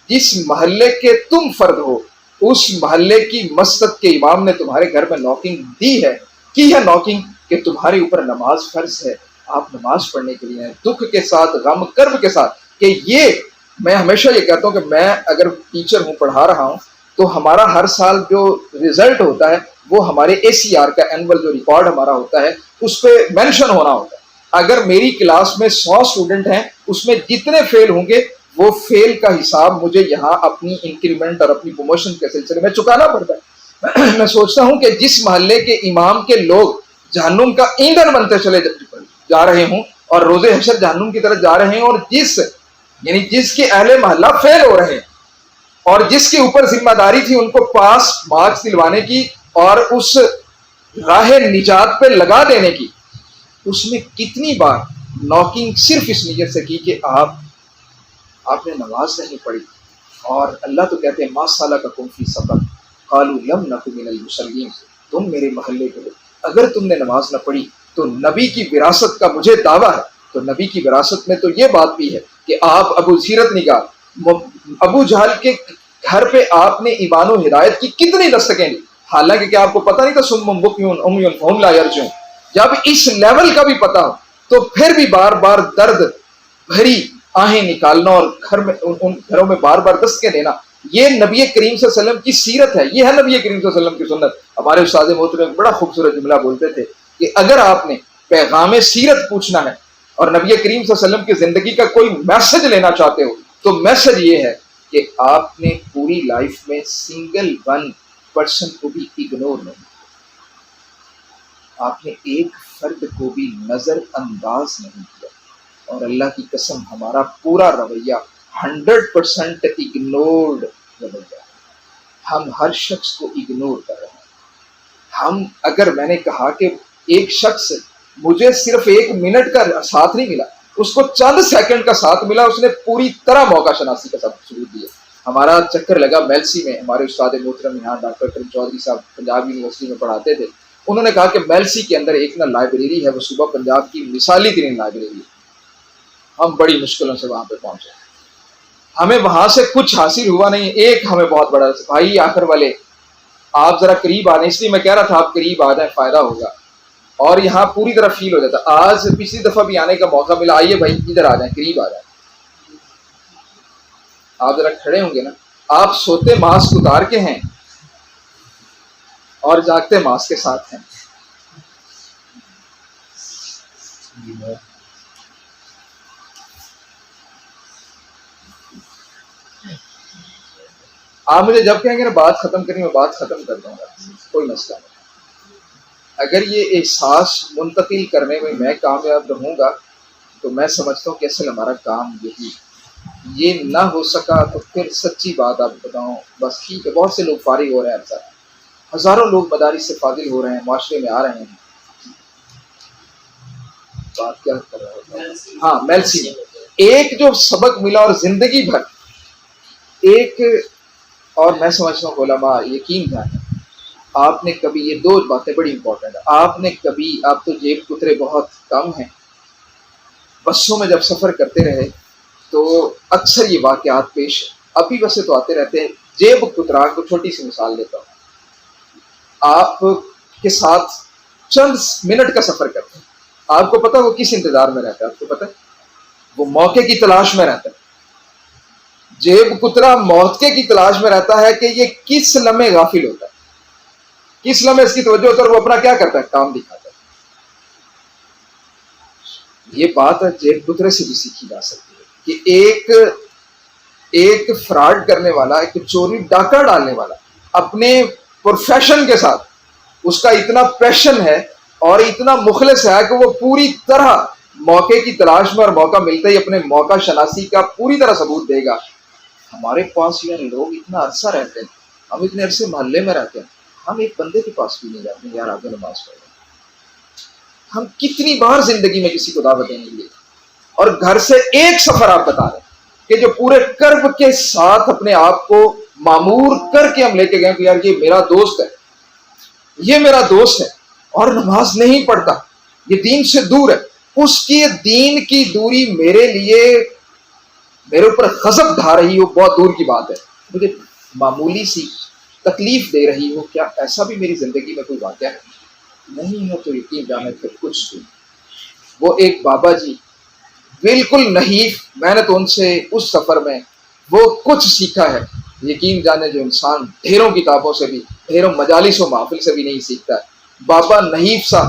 جس محلے کے تم فرد ہو اس محلے کی مسجد کے امام نے تمہارے گھر میں نوکنگ دی ہے, کی ہے نوکنگ کہ تمہارے اوپر نماز فرض ہے, آپ نماز پڑھنے کے لیے ہیں, دکھ کے ساتھ, غم کرب کے ساتھ. کہ یہ میں ہمیشہ یہ کہتا ہوں کہ میں اگر ٹیچر ہوں, پڑھا رہا ہوں, تو ہمارا ہر سال جو رزلٹ ہوتا ہے وہ ہمارے ACR کا اینول جو ریکارڈ ہمارا ہوتا ہے اس پہ مینشن ہونا ہوتا ہے. اگر میری کلاس میں 100 اسٹوڈنٹ ہیں, اس میں جتنے فیل ہوں گے وہ فیل کا حساب مجھے یہاں اپنی انکریمنٹ اور اپنی پروموشن کے سلسلے میں چکانا پڑتا ہے. میں سوچتا ہوں کہ جس محلے کے امام کے لوگ جہنم کا ایندھن بنتے چلے جا رہے ہوں اور روز حشر جہنم کی طرف جا رہے ہیں, اور جس کے اہل محلہ فیل ہو رہے ہیں, اور جس کے اوپر ذمہ داری تھی ان کو پاس مارکس دلوانے کی اور اس راہ نجات پہ لگا دینے کی, اس نے کتنی بار نوکنگ صرف اس نیت سے کی کہ آپ نے نماز نہیں پڑھی. اور اللہ تو کہتے ہیں ما سلککم فی سقر قالوا لم نک من المصلین, تم میرے محلے کے لوگ اگر تم نے نماز نہ پڑھی تو نبی کی وراثت کا مجھے دعویٰ ہے, تو نبی کی وراثت میں تو یہ بات بھی ہے کہ آپ ابو سیرت نگاہ ابو جہل کے گھر پہ آپ نے ایمان و ہدایت کی کتنی دستکیں لی، حالانکہ کیا آپ کو پتہ نہیں تھا سم بکیون امیون فہم لا یرجعون؟ جب اس لیول کا بھی پتا ہو تو پھر بھی بار بار درد بھری آہیں نکالنا اور گھر میں ان گھروں میں بار بار دستکیں دینا، یہ نبی کریم صلی اللہ علیہ وسلم کی سیرت ہے، یہ ہے نبی کریم صلی اللہ علیہ وسلم کی سنت۔ ہمارے استاد محترم بڑا خوبصورت جملہ بولتے تھے کہ اگر آپ نے پیغام سیرت پوچھنا ہے اور نبی کریم صلی اللہ علیہ وسلم کی زندگی کا کوئی میسج لینا چاہتے ہو تو میسج یہ ہے کہ آپ نے پوری لائف میں سنگل 1% کو بھی اگنور نہیں کیا، آپ نے ایک فرد کو بھی نظر انداز نہیں کیا، اور اللہ کی قسم ہمارا پورا رویہ 100% اگنورڈ رویہ، ہم ہر شخص کو اگنور کر رہے ہیں۔ ہم اگر میں نے کہا کہ ایک شخص مجھے صرف 1 منٹ کا ساتھ نہیں ملا، اس کو چند سیکنڈ کا ساتھ ملا، اس نے پوری طرح موقع شناسی کا ساتھ ثبوت دیا۔ ہمارا چکر لگا میلسی میں، ہمارے استاد محترم یہاں ڈاکٹر کریم چودھری صاحب پنجاب یونیورسٹی میں پڑھاتے تھے، انہوں نے کہا کہ میلسی کے اندر ایک لائبریری ہے، وہ صوبہ پنجاب کی مثالی ترین لائبریری ہے۔ ہم بڑی مشکلوں سے وہاں پہ پہنچے، ہمیں وہاں سے کچھ حاصل ہوا نہیں۔ ایک ہمیں بہت بڑا بھائی آخر والے آپ ذرا قریب آ جائیں، اس لیے میں کہہ رہا تھا آپ قریب آ جائیں فائدہ ہوگا، اور یہاں پوری طرح فیل ہو جاتا۔ آج پچھلی دفعہ بھی آنے کا موقع ملا، آئیے بھائی ادھر آ جائیں، قریب آ جائیں۔ آپ ذرا کھڑے ہوں گے نا، آپ سوتے ماسک اتار کے ہیں اور جاگتے ماسک کے ساتھ ہیں۔ آپ مجھے جب کہیں گے نا بات ختم کرنی، میں بات ختم کر دوں گا، کوئی مسئلہ نہیں۔ اگر یہ احساس منتقل کرنے میں میں کامیاب رہوں گا تو میں سمجھتا ہوں کہ اصل ہمارا کام یہی، یہ نہ ہو سکا تو پھر سچی بات آپ بتاؤں بس ٹھیک ہے، بہت سے لوگ فارغ ہو رہے ہیں، ہزاروں لوگ مدارس سے فاضل ہو رہے ہیں، معاشرے میں آ رہے ہیں۔ بات کیا کر رہا ہوتا؟ ہاں میلسی میں ایک جو سبق ملا اور زندگی بھر ایک، اور میں سمجھتا ہوں علماء یقین جانیں، آپ نے کبھی یہ 2 باتیں بڑی امپورٹنٹ ہیں، آپ نے کبھی، آپ تو جیب کترے بہت کم ہیں، بسوں میں جب سفر کرتے رہے تو اکثر یہ واقعات پیش، ابھی ویسے تو آتے رہتے ہیں، جیب کترا کو چھوٹی سی مثال دیتا ہوں۔ آپ کے ساتھ چند منٹ کا سفر کرتے ہیں، آپ کو پتا وہ کس انتظار میں رہتا ہے؟ آپ کو پتا ہے وہ موقع کی تلاش میں رہتا ہے۔ جیب کترا موقع کی تلاش میں رہتا ہے کہ یہ کس لمحے غافل ہوتا ہے، کس لمحے اس کی توجہ ہوتا ہے، اور وہ اپنا کیا کرتا ہے؟ کام دکھاتا ہے۔ یہ بات جیب کترے سے بھی سیکھی جا سکتی ہے کہ ایک فراڈ کرنے والا، ایک چوری ڈاکہ ڈالنے والا اپنے پروفیشن کے ساتھ اس کا اتنا پیشن ہے اور اتنا مخلص ہے کہ وہ پوری طرح موقع کی تلاش میں اور موقع ملتے ہی اپنے موقع شناسی کا پوری طرح ثبوت دے گا۔ ہمارے پاس یار لوگ اتنا عرصہ رہتے ہیں، ہم اتنے عرصے محلے میں رہتے ہیں، ہم ایک بندے کے پاس بھی نہیں جاتے یار آگے نماز پڑھیں۔ ہم کتنی بار زندگی میں کسی کو دعوت دیں گے، اور گھر سے ایک سفر آپ بتا دیں کہ جو پورے کرب کے ساتھ اپنے آپ کو معمور کر کے ہم لے کے گئے کہ یار یہ میرا دوست ہے، یہ میرا دوست ہے اور نماز نہیں پڑھتا، یہ دین سے دور ہے، اس کی دین کی دوری میرے لیے میرے اوپر غضب ڈھا رہی ہو بہت دور کی بات ہے، مجھے معمولی سی تکلیف دے رہی ہو، کیا ایسا بھی میری زندگی میں کوئی واقعہ ہے؟ نہیں ہے تو یقین جانے پھر کچھ بھی۔ وہ ایک بابا جی بالکل نحیف، میں نے تو ان سے اس سفر میں وہ کچھ سیکھا ہے، یقین جانے جو انسان ڈھیروں کتابوں سے بھی، ڈھیروں مجالس و محفل سے بھی نہیں سیکھتا ہے۔ بابا نحیف سا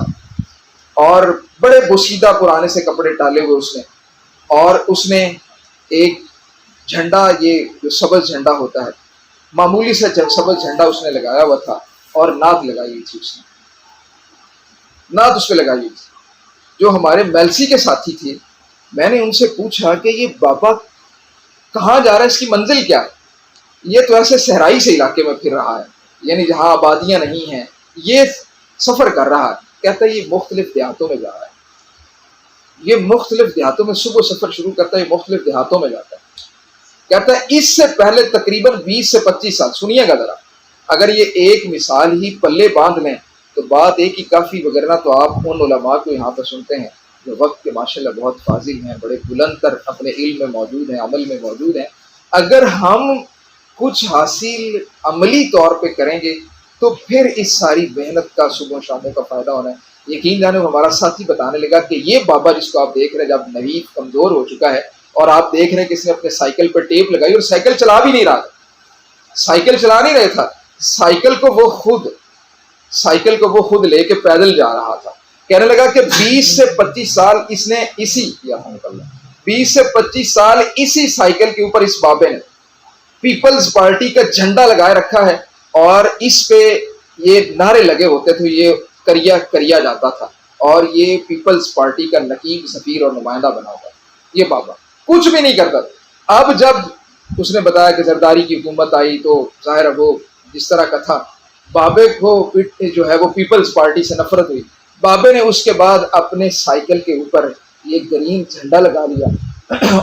اور بڑے بوسیدہ پرانے سے کپڑے ڈالے ہوئے اس نے، اور اس نے ایک جھنڈا، یہ جو سبز جھنڈا ہوتا ہے، معمولی سا سبز جھنڈا اس نے لگایا ہوا تھا، اور نعت لگائی ہوئی تھی، اس نے نعت اس پہ لگائی ہوئی تھی۔ جو ہمارے میلسی کے ساتھی تھے، میں نے ان سے پوچھا کہ یہ بابا کہاں جا رہا ہے، اس کی منزل کیا ہے؟ یہ تو ایسے صحرائی سے علاقے میں پھر رہا ہے، یعنی جہاں آبادیاں نہیں ہیں، یہ سفر کر رہا ہے۔ کہتا ہے یہ مختلف دیہاتوں میں جا رہا ہے، یہ مختلف دیہاتوں میں صبح سفر شروع کرتا ہے، یہ مختلف دیہاتوں میں جاتا ہے۔ کہتا ہے اس سے پہلے تقریباً 20 سے 25 سال، سنیے گا ذرا، اگر یہ ایک مثال ہی پلے باندھ لیں تو بات ایک ہی کافی، وغیرہ تو آپ ان علماء کو یہاں پہ سنتے ہیں جو وقت کے ماشاءاللہ بہت فاضل ہیں، بڑے بلند تر اپنے علم میں موجود ہیں، عمل میں موجود ہیں، اگر ہم کچھ حاصل عملی طور پہ کریں گے تو پھر اس ساری محنت کا صبح شاموں کا فائدہ ہونا ہے۔ یقین جانے ہمارا ساتھی بتانے لگا کہ یہ بابا جس کو آپ دیکھ رہے ہیں جب نوید کمزور ہو چکا ہے اور آپ دیکھ رہے ہیں کہ اس نے اپنے سائیکل پر ٹیپ لگائی اور سائیکل چلا بھی نہیں رہا تھا، سائیکل چلا نہیں رہا تھا، سائیکل کو وہ خود لے کے پیدل جا رہا تھا۔ کہنے لگا کہ 20 سے 25 سال اس نے 20 سے 25 سال اسی سائیکل کے اوپر اس بابے نے پیپلز پارٹی کا جھنڈا لگائے رکھا ہے اور اس پہ یہ نعرے لگے ہوتے تھے، یہ کریا جاتا تھا اور یہ پیپلز پارٹی کا نقیب سفیر اور نمائندہ بنا ہوا۔ یہ بابا کچھ بھی نہیں کرتا تھا۔ اب جب اس نے بتایا کہ زرداری کی حکومت آئی تو ظاہر ہے وہ جس طرح کا تھا، بابے کو جو ہے وہ پیپلز پارٹی سے نفرت ہوئی۔ بابے نے اس کے بعد اپنے سائیکل کے اوپر یہ گرین جھنڈا لگا لیا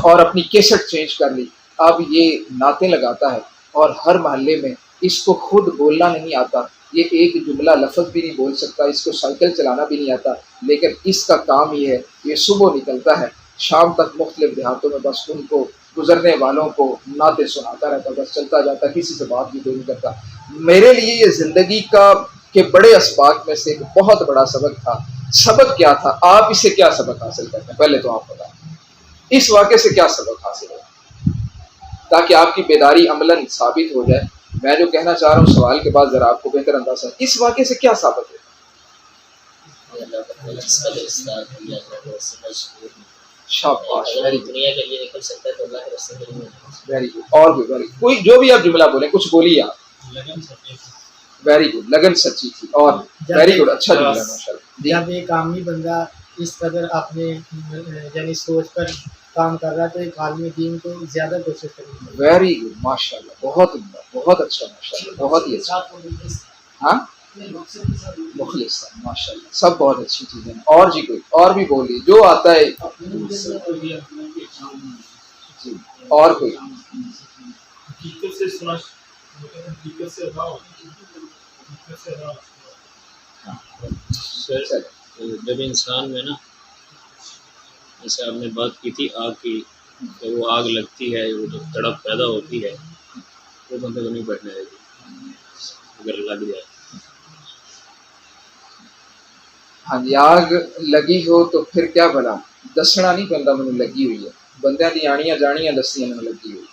اور اپنی کیسٹ چینج کر لی۔ اب یہ نعتیں لگاتا ہے اور ہر محلے میں اس کو خود بولنا نہیں آتا، یہ ایک جملہ لفظ بھی نہیں بول سکتا، اس کو سائیکل چلانا بھی نہیں آتا، لیکن اس کا کام یہ ہے یہ صبح نکلتا ہے، شام تک مختلف دیہاتوں میں بس ان کو گزرنے والوں کو نعتیں سناتا رہتا، بس چلتا جاتا، کسی سے بات بھی کوئی نہیں کرتا۔ میرے لیے یہ زندگی کے بڑے اسباق میں سے ایک بہت بڑا سبق تھا۔ سبق کیا تھا؟ آپ اس سے کیا سبق حاصل کرتے ہیں؟ پہلے تو آپ بتائیں اس واقعے سے کیا سبق حاصل ہو تاکہ آپ کی بیداری عملاً ثابت ہو جائے۔ میں جو کہنا چاہ رہا ہوں سوال کے بعد ذرا آپ کو بہتر اندازہ ہے اس واقعے سے کیا ثابت ہے؟ شاباش، ویری گڈ، دنیا کے لیے نکل سکتا ہے تو اللہ کے راستے میں نہیں ہے۔ ویری گڈ، اور کوئی جو بھی آپ جملہ بولیں کچھ بولیے آپ۔ ویری گڈ، لگن سچی تھی، اور ویری گڈ، اچھا جملہ ماشاءاللہ۔ جب ایک عامی بندہ اس قدر اپنے یعنی سوچ پر کام کر رہا ہے تو ایک عالم دین کو زیادہ کوشش کرنی چاہیے۔ ویری گڈ ماشاءاللہ، بہت عمدہ، بہت اچھا ماشاءاللہ، بہت ہی اچھا۔ ہاں مخلص ماشاء اللہ، سب بہت اچھی چیزیں ہیں۔ اور جی کوئی اور بھی بولیے جو آتا ہے جی، اور کوئی؟ حقیقت سے سنا، حقیقت سے ادا حقیقت سے ادا۔ سر جب انسان میں نا، جیسے آپ نے بات کی تھی آگ کی، جب وہ آگ لگتی ہے، وہ جو تڑپ پیدا ہوتی ہے وہ بندے کو نہیں بیٹھنے دیتی اگر لگ جائے۔ ہاں جی، آگ لگی ہو تو پھر کیا بھلا دسنا نہیں بندہ مجھے لگی ہوئی ہے، بندیاں دی آنیاں جانیاں دسیاں میں لگی ہوئی،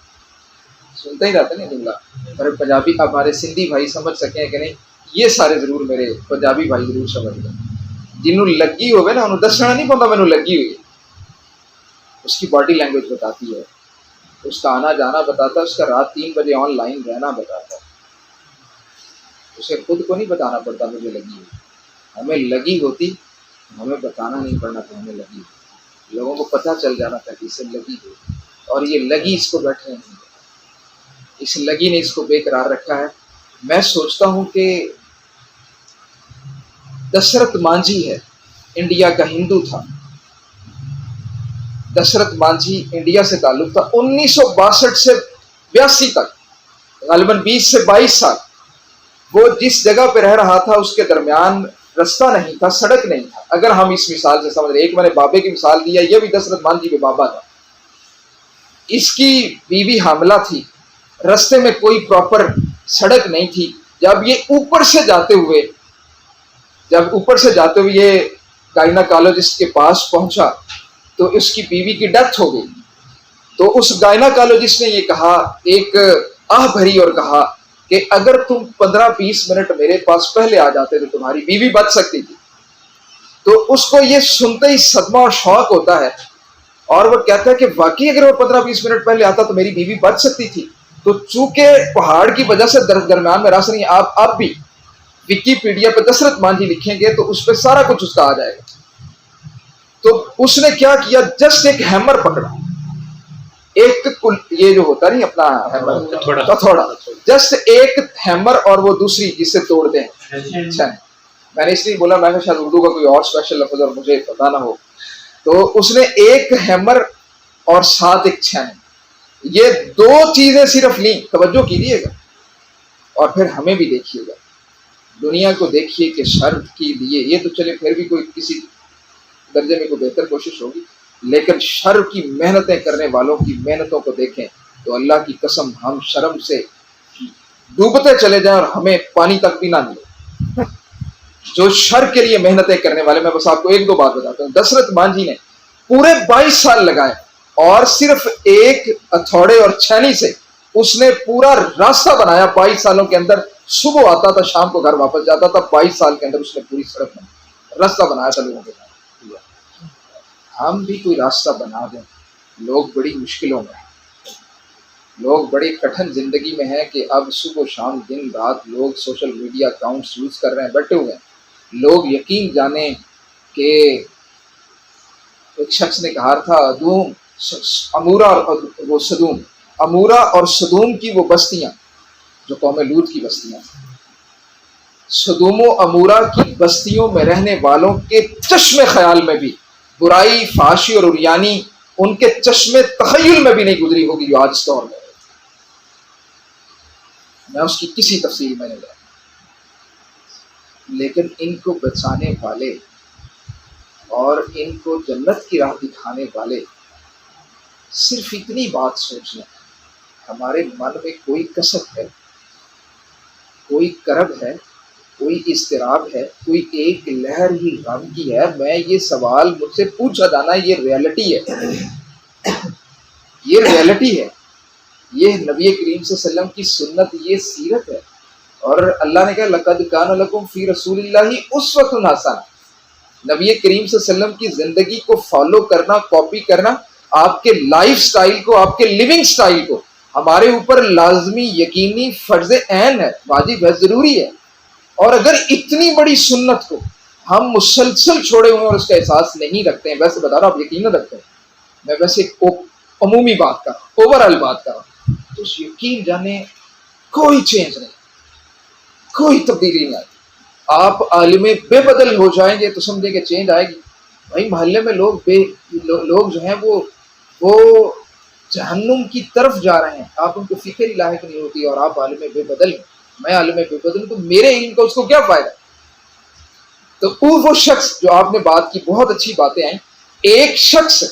سنتا ہی رہتا نا جملہ۔ پر پنجابی ہمارے سندھی بھائی سمجھ سکیں کہ نہیں، یہ سارے ضرور میرے پنجابی بھائی ضرور سمجھ گئے۔ جنہوں لگی ہوئے نا انہوں دسنا نہیں پڑتا مینوں لگی ہوئی ہے، اس کی باڈی لینگویج بتاتی ہے، اس کا آنا جانا بتاتا ہے، اس کا رات 3 بجے آن لائن رہنا بتاتا ہے، اسے خود کو نہیں بتانا پڑتا مجھے لگی ہوئی۔ ہمیں لگی ہوتی ہمیں بتانا نہیں پڑنا تھا ہمیں لگی ہوئی، لوگوں کو پتہ چل جانا تھا کہ اسے لگی ہوئی، اور یہ لگی اس کو بیٹھنے نہیں دیتا، اس لگی نے اس کو بے قرار رکھا ہے۔ میں سوچتا ہوں کہ دشرت مانجھی ہے، انڈیا کا ہندو تھا، دشرت مانجھی انڈیا سے تعلق تھا 1962 سے 82 تک، غالباً 20 سے 22 سال وہ جس جگہ پہ رہ رہا تھا اس کے درمیان رستہ نہیں تھا، سڑک نہیں تھا۔ اگر ہم اس مثال سے سمجھ رہے، ایک میں نے بابے کی مثال دی ہے، یہ بھی دشرت مانجھی کے بابا تھا، اس کی بیوی حاملہ تھی، رستے میں کوئی پراپر سڑک نہیں تھی، جب اوپر سے جاتے ہوئے یہ گائناکالوجسٹ کے پاس پہنچا تو اس کی بیوی کی ڈیتھ ہو گئی، تو اس گائناکالوجسٹ نے یہ کہا، ایک آہ بھری اور کہا کہ اگر تم 15-20 منٹ میرے پاس پہلے آ جاتے تو تمہاری بیوی بچ سکتی تھی۔ تو اس کو یہ سنتے ہی صدمہ اور شوق ہوتا ہے، اور وہ کہتا ہے کہ واقعی اگر وہ 15-20 منٹ پہلے آتا تو میری بیوی بچ سکتی تھی۔ تو چونکہ پہاڑ کی وجہ سے درمیان میں راستہ نہیں، آپ اب بھی وکیپیڈیا پہ دشرت مانجھی لکھیں گے تو اس پہ سارا کچھ اس کا آ جائے گا۔ تو اس نے کیا کیا، جسٹ ایک ہیمر پکڑا، ایک یہ جو ہوتا نہیں اپنا ہیمر تھوڑا، جسٹ ایک ہیمر اور وہ دوسری جس سے توڑتے ہیں چھن۔ میں نے اس لیے بولا، میں نے شاید اردو کا کوئی اور اسپیشل لفظ اور مجھے پتا نہ ہو، تو اس نے ایک ہیمر اور ساتھ ایک چھن، یہ 2 چیزیں صرف لیں، توجہ کیجیے گا، اور پھر ہمیں بھی دیکھیے گا، دنیا کو دیکھیے کہ شر کے لیے یہ تو چلے پھر بھی کوئی کسی درجے میں کوئی بہتر کوشش ہوگی، لیکن شر کی محنتیں کرنے والوں کی محنتوں کو دیکھیں تو اللہ کی قسم ہم شرم سے ڈوبتے چلے جائیں اور ہمیں پانی تک بھی نہ ملے۔ جو شر کے لیے محنتیں کرنے والے، میں بس آپ کو ایک دو بات بتاتا ہوں۔ دشرتھ مانجھی نے پورے 22 سال لگائے اور صرف ایک ہتھوڑے اور چھینی سے اس نے پورا راستہ بنایا 22 سالوں کے اندر۔ صبح آتا تھا، شام کو گھر واپس جاتا تھا، 22 سال کے اندر اس نے پوری سڑک بنائی، راستہ بنایا تھا لوگوں کے ساتھ۔ ہم بھی کوئی راستہ بنا دیں۔ لوگ بڑی مشکلوں میں ہیں، لوگ بڑی کٹھن زندگی میں ہیں کہ اب صبح شام دن رات لوگ سوشل میڈیا اکاؤنٹس یوز کر رہے ہیں، بیٹھے ہوئے ہیں۔ لوگ یقین جانیں کہ ایک شخص نے کہا تھا امورا اور صدوم کی وہ بستیاں جو قوم لوط کی بستیاں تھیں، صدوم و امورا کی بستیوں میں رہنے والوں کے چشم خیال میں بھی برائی، فحاشی اور عریانی ان کے چشم تخیل میں بھی نہیں گزری ہوگی جو آج اس دور میں ہے۔ میں اس کی کسی تفصیل میں نہیں جاتا، لیکن ان کو بچانے والے اور ان کو جنت کی راہ دکھانے والے صرف اتنی بات سوچ لیں، ہمارے من میں کوئی کسک ہے، کوئی کرب ہے، کوئی اضطراب ہے، کوئی ایک لہر ہی غم کی ہے۔ میں یہ سوال مجھ سے پوچھا جانا، یہ ریئلٹی ہے، یہ ریئلٹی ہے، یہ نبی کریم صلی اللہ علیہ وسلم کی سنت، یہ سیرت ہے۔ اور اللہ نے کہا لقد کان لکم فی رسول اللہ اسوۃ حسنہ۔ نبی کریم صلی اللہ علیہ وسلم کی زندگی کو فالو کرنا، کاپی کرنا، آپ کے لائف سٹائل کو، آپ کے لیونگ سٹائل کو ہمارے اوپر لازمی، یقینی، فرض عین ہے، واجب ہے، ضروری ہے۔ اور اگر اتنی بڑی سنت کو ہم مسلسل چھوڑے ہوئے اور اس کا احساس نہیں رکھتے ہیں، ویسے بتا رہا ہوں آپ یقین نہ رکھتے ہیں، میں ویسے عمومی بات کر رہا ہوں، اوور آل بات کر رہا ہوں، تو یقین جانے کوئی چینج نہیں، کوئی تبدیلی نہیں آئے گی۔ آپ عالم بے بدل ہو جائیں گے تو سمجھیں کہ چینج آئے گی۔ بھائی محلے میں لوگ جو ہیں وہ جہنم کی طرف جا رہے ہیں، آپ ان کو فکر ہی لاحق نہیں ہوتی، اور آپ عالم بے بدل ہیں، میں عالم بے بدل ہوں، تو میرے علم کا اس کو کیا فائدہ؟ تو وہ شخص جو آپ نے بات کی، بہت اچھی باتیں آئیں، ایک شخص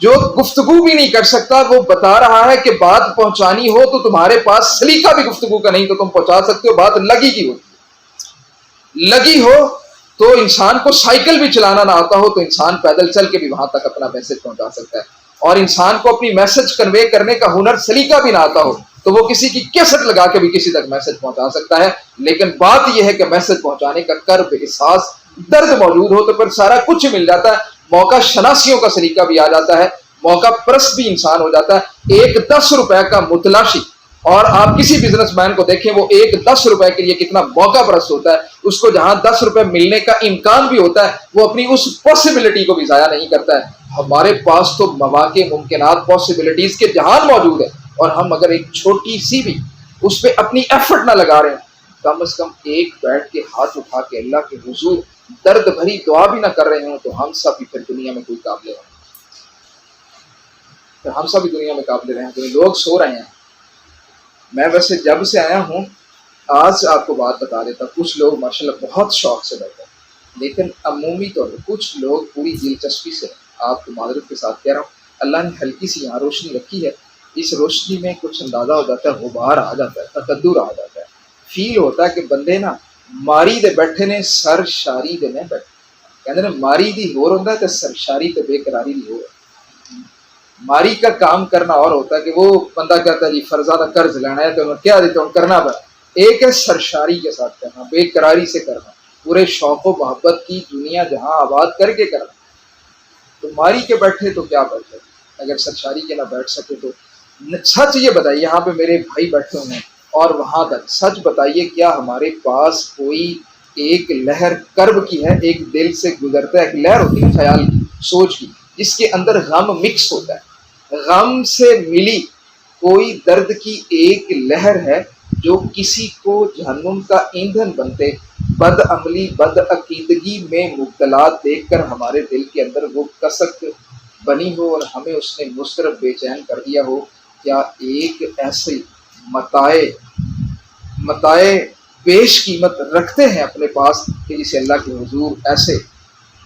جو گفتگو بھی نہیں کر سکتا، وہ بتا رہا ہے کہ بات پہنچانی ہو تو تمہارے پاس سلیقہ بھی گفتگو کا نہیں تو تم پہنچا سکتے ہو، بات لگی کی ہوتی ہے۔ لگی ہو تو انسان کو سائیکل بھی چلانا نہ آتا ہو تو انسان پیدل چل کے بھی وہاں تک اپنا میسج پہنچا سکتا ہے، اور انسان کو اپنی میسج کنوے کرنے کا ہنر، سلیقہ بھی نہ آتا ہو تو وہ کسی کی کیسٹ لگا کے بھی کسی تک میسج پہنچا سکتا ہے۔ لیکن بات یہ ہے کہ میسج پہنچانے کا کرب، احساس، درد موجود ہو تو پھر سارا کچھ مل جاتا ہے، موقع شناسیوں کا سلیقہ بھی آ جاتا ہے، موقع پرست بھی انسان ہو جاتا ہے۔ ایک 10 روپے کا متلاشی، اور آپ کسی بزنس مین کو دیکھیں، وہ ایک 10 روپے کے لیے کتنا موقع پرست ہوتا ہے، اس کو جہاں 10 روپے ملنے کا امکان بھی ہوتا ہے وہ اپنی اس پاسبلٹی کو بھی ضائع نہیں کرتا ہے۔ ہمارے پاس تو مواقع، ممکنات، پاسبلٹیز کے جہان موجود ہے، اور ہم اگر ایک چھوٹی سی بھی اس پہ اپنی ایفرٹ نہ لگا رہے ہیں، کم از کم ایک بیٹھ کے ہاتھ اٹھا کے اللہ کے حضور درد بھری دعا بھی نہ کر رہے ہوں تو ہم سب بھی پھر دنیا میں کوئی قابل ہیں، پھر ہم سب بھی دنیا میں قابل رہے ہیں۔ تو لوگ سو رہے ہیں۔ میں ویسے جب سے آیا ہوں آج آپ کو بات بتا دیتا، کچھ لوگ ماشاءاللہ بہت شوق سے بیٹھے ہیں، لیکن عمومی طور پر کچھ لوگ پوری دلچسپی سے، آپ کو معذرت کے ساتھ کہہ رہا ہوں، اللہ نے ہلکی سی یہاں روشنی رکھی ہے، اس روشنی میں کچھ اندازہ ہو جاتا ہے، غبار آ جاتا ہے، تقدر آ جاتا ہے، فیل ہوتا ہے کہ بندے نا ماری دے بیٹھے نے، سر شاری دے نے بیٹھے، کہتے ہیں ماری دی ہور ہوتا ہے تو سر شاری تے بے قراری دی ہو۔ ماری کا کام کرنا اور ہوتا ہے کہ وہ بندہ کہتا ہے جی فرزادہ قرض لینا ہے تو میں کیا دیتا ہوں کرنا پڑا، ایک ہے سرشاری کے ساتھ کرنا، بے قراری سے کرنا، پورے شوق و محبت کی دنیا جہاں آباد کر کے کرنا۔ تو ماری کے بیٹھے تو کیا بیٹھے، اگر سرشاری کے نہ بیٹھ سکے تو سچ یہ بتائیے، یہاں پہ میرے بھائی بیٹھے ہوئے ہیں اور وہاں تک سچ بتائیے، کیا ہمارے پاس کوئی ایک لہر کرب کی ہے، ایک دل سے گزرتا ہے، ایک لہر ہوتی ہے خیال کی، سوچ کی، جس کے اندر غم مکس ہوتا ہے، غم سے ملی کوئی درد کی ایک لہر ہے جو کسی کو جہنم کا ایندھن بنتے، بد عملی، بد عقیدگی میں مبتلا دیکھ کر ہمارے دل کے اندر وہ کسک بنی ہو اور ہمیں اس نے مضطرب بے چین کر دیا ہو؟ کیا ایک ایسی متاع بیش قیمت رکھتے ہیں اپنے پاس کہ جسے اللہ کے حضور ایسے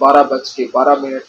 12:12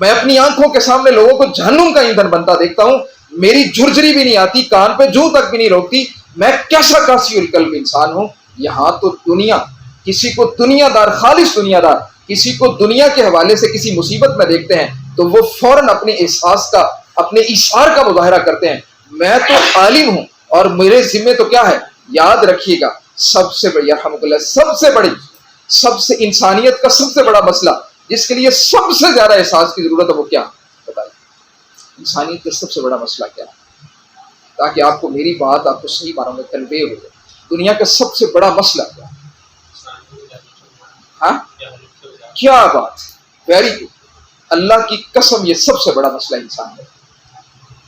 میں اپنی آنکھوں کے سامنے لوگوں کو جہنم کا ایندھن بنتا دیکھتا ہوں، میری جھرجھری بھی نہیں آتی، کان پہ جوں تک بھی نہیں روکتی، میں کیسا قاسی القلب انسان ہوں۔ یہاں تو دنیا، کسی کو دنیا دار، خالص دنیا دار، کسی کو دنیا کے حوالے سے کسی مصیبت میں دیکھتے ہیں تو وہ فوراً اپنے احساس کا، اپنے اشعار کا مظاہرہ کرتے ہیں۔ میں تو عالم ہوں اور میرے ذمے تو کیا ہے، یاد رکھیے گا، سب سے بڑی رحمت اللہ، سب سے انسانیت کا سب سے بڑا مسئلہ جس کے لیے سب سے زیادہ احساس کی ضرورت ہے، وہ کیا بتائیے؟ انسانیت کا سب سے بڑا مسئلہ کیا ہے؟ تاکہ آپ کو میری بات آپ کو صحیح معنوں میں کنوے ہو جائے۔ دنیا کا سب سے بڑا مسئلہ کیا ہے؟ ہاں کیا بات، ویری گڈ، اللہ کی قسم یہ سب سے بڑا مسئلہ انسان ہے۔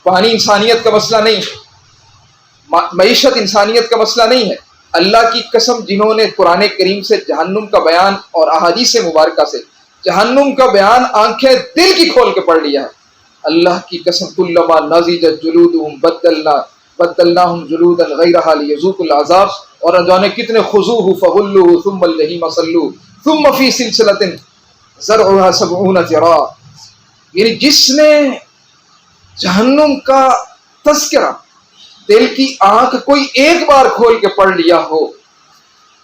پانی انسانیت کا مسئلہ نہیں ہے، معیشت انسانیت کا مسئلہ نہیں ہے۔ اللہ کی قسم، جنہوں نے قرآن کریم سے جہنم کا بیان اور احادیث مبارکہ سے جہنم کا بیان آنکھیں دل کی کھول کے پڑھ لیا ہے، اللہ کی قسم، کلما نضجت جلودہم بدلناہم جلودا غیرہا لیذوقوا العذاب، اور جانے کتنے خذوہ فغلوہ ثم الجحیم صلوہ ثم فی سلسلۃ ذرعها 70 ذراع۔ یعنی جس نے جہنم کا تذکرہ دل کی آنکھ کوئی ایک بار کھول کے پڑھ لیا ہو،